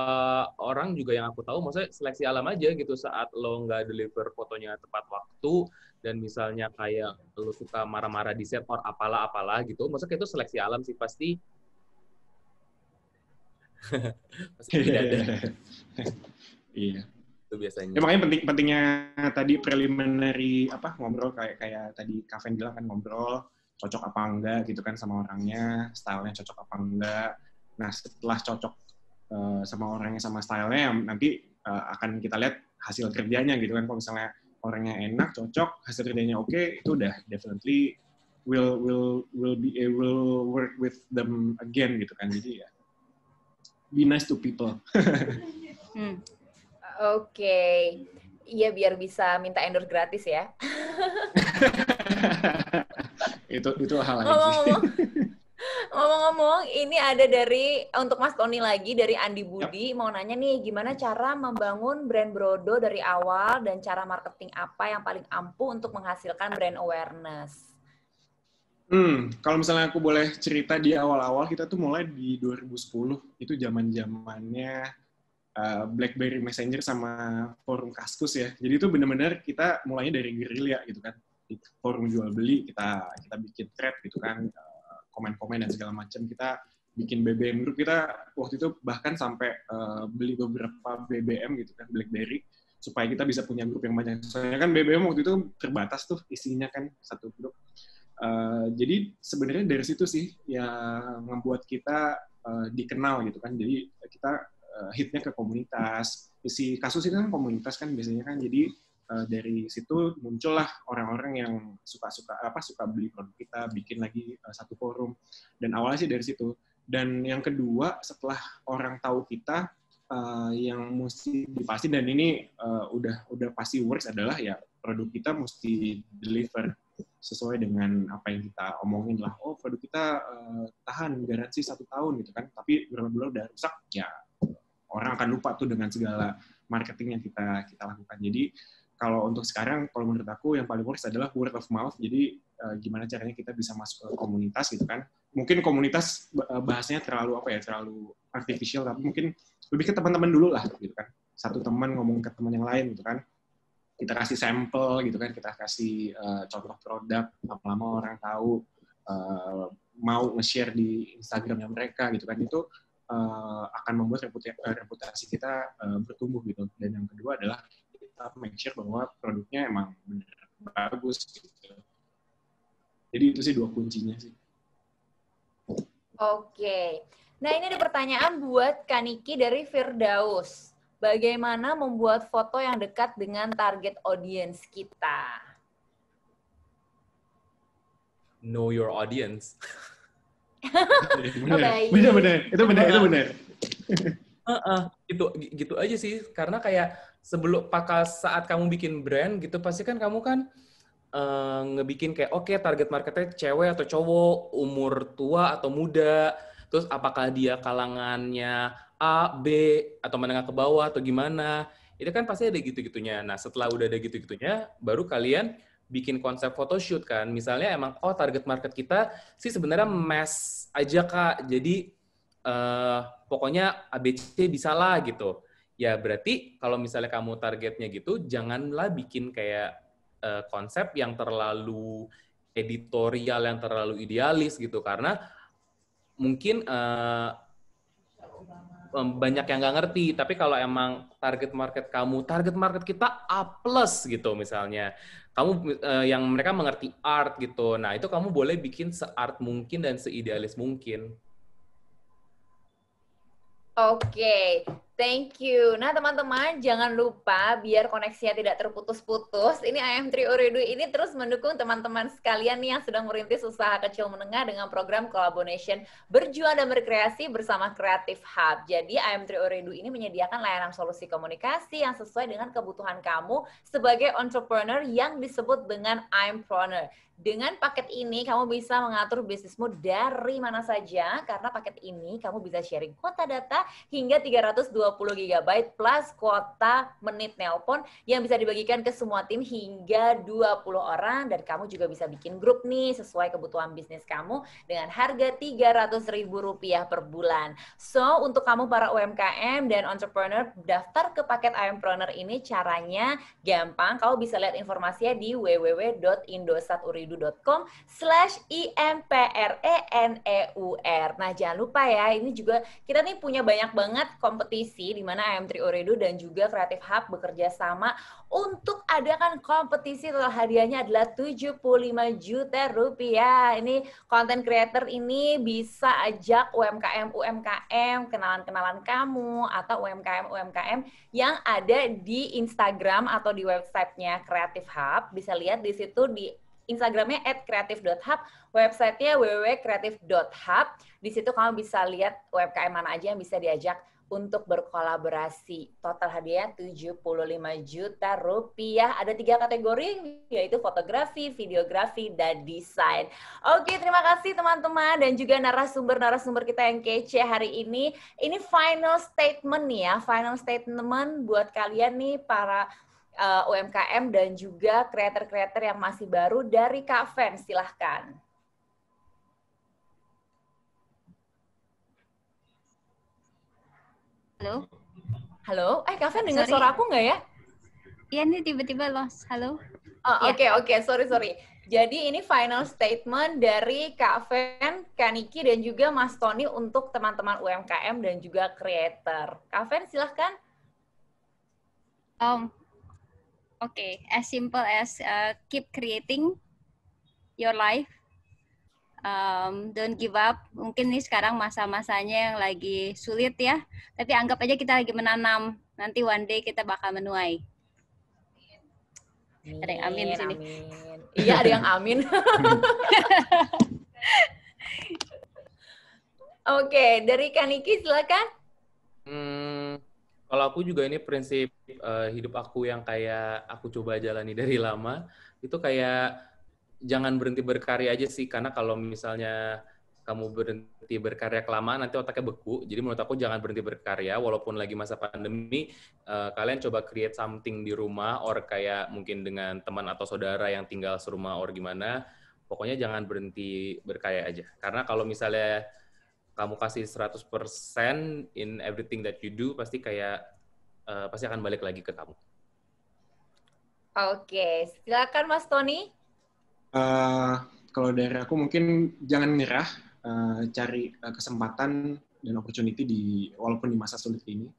orang juga yang aku tahu, maksudnya seleksi alam aja gitu, saat lo nggak deliver fotonya tepat waktu dan misalnya kayak lo suka marah-marah di set or apalah gitu, maksudnya itu seleksi alam sih pasti. Pasti tidak ada. Iya. Itu biasanya. Ya, makanya pentingnya tadi preliminary ngobrol kayak tadi Kaven bilang kan, ngobrol cocok apa enggak gitu kan sama orangnya, stylenya cocok apa enggak. Nah setelah cocok sama orangnya sama stylenya, nanti akan kita lihat hasil kerjanya gitu kan. Kalau misalnya orangnya enak, cocok, hasil kerjanya oke, itu udah definitely will work with them again gitu kan. Jadi ya be nice to people. Oke. Iya, biar bisa minta endorse gratis ya. itu hal lain sih. Ngomong-ngomong, ini ada untuk Mas Tony lagi, dari Andi Budi. Mau nanya nih, gimana cara membangun brand Brodo dari awal dan cara marketing apa yang paling ampuh untuk menghasilkan brand awareness? Kalau misalnya aku boleh cerita di awal-awal, kita tuh mulai di 2010. Itu zaman-zamannya BlackBerry Messenger sama forum Kaskus ya. Jadi itu benar-benar kita mulainya dari gerilya gitu kan. Di forum jual beli kita bikin thread gitu kan, komen-komen dan segala macam. Kita bikin BBM group, kita waktu itu bahkan sampai beli beberapa BBM gitu kan, BlackBerry, supaya kita bisa punya grup yang banyak. Soalnya kan BBM waktu itu terbatas tuh isinya kan, satu grup. Jadi sebenarnya dari situ sih yang membuat kita dikenal gitu kan. Jadi kita hitnya ke komunitas. Isi kasus itu kan komunitas kan biasanya kan. Jadi dari situ muncullah orang-orang yang suka beli produk kita, bikin lagi satu forum. Dan awalnya sih dari situ. Dan yang kedua, setelah orang tahu kita, yang mesti dipasti, dan ini udah pasti works, adalah ya produk kita mesti deliver sesuai dengan apa yang kita omongin lah. Oh, produk kita tahan garansi 1 tahun gitu kan. Tapi benar-benar udah rusak, ya orang akan lupa tuh dengan segala marketing yang kita lakukan. Jadi kalau untuk sekarang, kalau menurut aku yang paling works adalah word of mouth. Jadi gimana caranya kita bisa masuk ke komunitas gitu kan. Mungkin komunitas bahasanya terlalu artificial, tapi mungkin lebih ke teman-teman dulu lah gitu kan. Satu teman ngomong ke teman yang lain gitu kan. Kita kasih sampel gitu kan, kita kasih contoh produk, lama-lama orang tahu, mau nge-share di Instagramnya mereka gitu kan. Itu akan membuat reputasi kita bertumbuh gitu. Dan yang kedua adalah kita make sure bahwa produknya emang benar bagus gitu. Jadi itu sih 2 kuncinya sih. Oke. Nah, ini ada pertanyaan buat Kaniki dari Firdaus. Bagaimana membuat foto yang dekat dengan target audience kita? Know your audience. Benar. Itu benar. Gitu aja sih, karena kayak saat kamu bikin brand gitu, pasti kan kamu kan ngebikin kayak oke, target marketnya cewek atau cowok, umur tua atau muda, terus apakah dia kalangannya A, B, atau menengah ke bawah atau gimana, itu kan pasti ada gitu-gitunya. Nah setelah udah ada gitu-gitunya, baru kalian bikin konsep photoshoot kan, misalnya emang target market kita sih sebenarnya mass aja Kak, jadi pokoknya ABC bisa lah gitu. Ya berarti kalau misalnya kamu targetnya gitu, janganlah bikin kayak konsep yang terlalu editorial, yang terlalu idealis gitu. Karena mungkin banyak yang nggak ngerti. Tapi kalau emang target market kita A+ gitu misalnya, kamu yang mereka mengerti art gitu. Nah itu kamu boleh bikin se-art mungkin dan seidealis mungkin. Oke, thank you. Nah, teman-teman, jangan lupa biar koneksinya tidak terputus-putus. Ini IM3 Ooredoo ini terus mendukung teman-teman sekalian nih yang sedang merintis usaha kecil menengah dengan program collaboration berjuang dan berkreasi bersama Creative Hub. Jadi, IM3 Ooredoo ini menyediakan layanan solusi komunikasi yang sesuai dengan kebutuhan kamu sebagai entrepreneur yang disebut dengan IMpreneur. Dengan paket ini, kamu bisa mengatur bisnismu dari mana saja, karena paket ini kamu bisa sharing kuota data hingga 320 GB plus kuota menit nelpon yang bisa dibagikan ke semua tim hingga 20 orang, dan kamu juga bisa bikin grup nih sesuai kebutuhan bisnis kamu dengan harga Rp300.000 per bulan. So, untuk kamu para UMKM dan entrepreneur, daftar ke paket IMpreneur ini caranya gampang. Kamu bisa lihat informasinya di www.indosat.ooredoo.com/IMPRENEUR. Nah, jangan lupa ya, ini juga kita nih punya banyak banget kompetisi di mana IM3 Ooredoo dan juga Creative Hub bekerja sama untuk adakan kompetisi. Total hadiahnya adalah Rp75 juta. Ini content creator ini bisa ajak UMKM kenalan-kenalan kamu atau UMKM yang ada di Instagram atau di websitenya Creative Hub. Bisa lihat di situ di Instagramnya @creative.hub, websitenya www.creative.hub. Di situ kamu bisa lihat UMKM mana aja yang bisa diajak untuk berkolaborasi. Total hadiah Rp75 juta. Ada 3 kategori, yaitu fotografi, videografi, dan desain. Oke, terima kasih teman-teman dan juga narasumber-narasumber kita yang kece hari ini. Ini final statement nih ya, final statement buat kalian nih para UMKM dan juga kreator-kreator yang masih baru dari Kak Fen, silahkan. Halo? Halo? Kak Fen dengar suara aku nggak ya? Iya nih tiba-tiba lost. Halo? Oke, sorry. Jadi ini final statement dari Kak Fen, Kak Niki, dan juga Mas Tony untuk teman-teman UMKM dan juga kreator. Kak Fen, silahkan. Okay, as simple as keep creating your life. Don't give up. Mungkin nih sekarang masa-masanya yang lagi sulit ya, tapi anggap aja kita lagi menanam. Nanti one day kita bakal menuai. Ada yang amin di sini. Iya, ada yang amin. Oke, dari Kak Niki silakan. Kalau aku juga ini prinsip hidup aku yang kayak aku coba jalani dari lama, itu kayak jangan berhenti berkarya aja sih, karena kalau misalnya kamu berhenti berkarya kelamaan, nanti otaknya beku. Jadi menurut aku jangan berhenti berkarya, walaupun lagi masa pandemi, kalian coba create something di rumah, or kayak mungkin dengan teman atau saudara yang tinggal serumah, or gimana, pokoknya jangan berhenti berkarya aja. Karena kalau misalnya kamu kasih 100% in everything that you do, pasti akan balik lagi ke kamu. Oke, silakan Mas Tony. Kalau dari aku mungkin jangan nyerah, cari kesempatan dan opportunity walaupun di masa sulit ini.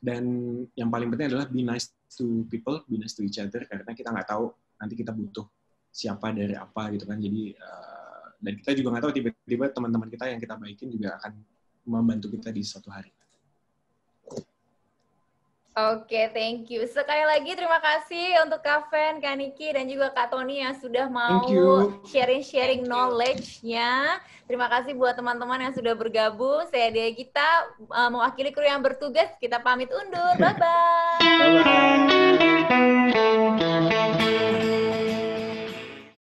Dan yang paling penting adalah be nice to people, be nice to each other, karena kita nggak tahu nanti kita butuh siapa dari apa gitu kan. Jadi dan kita juga nggak tahu tiba-tiba teman-teman kita yang kita baikin juga akan membantu kita di suatu hari. Oke, thank you. Sekali lagi terima kasih untuk Kak Fen, Kak Niki, dan juga Kak Tony yang sudah mau sharing knowledge-nya. Terima kasih buat teman-teman yang sudah bergabung. Saya Dea Gita, mewakili kru yang bertugas. Kita pamit undur. Bye-bye. Bye-bye.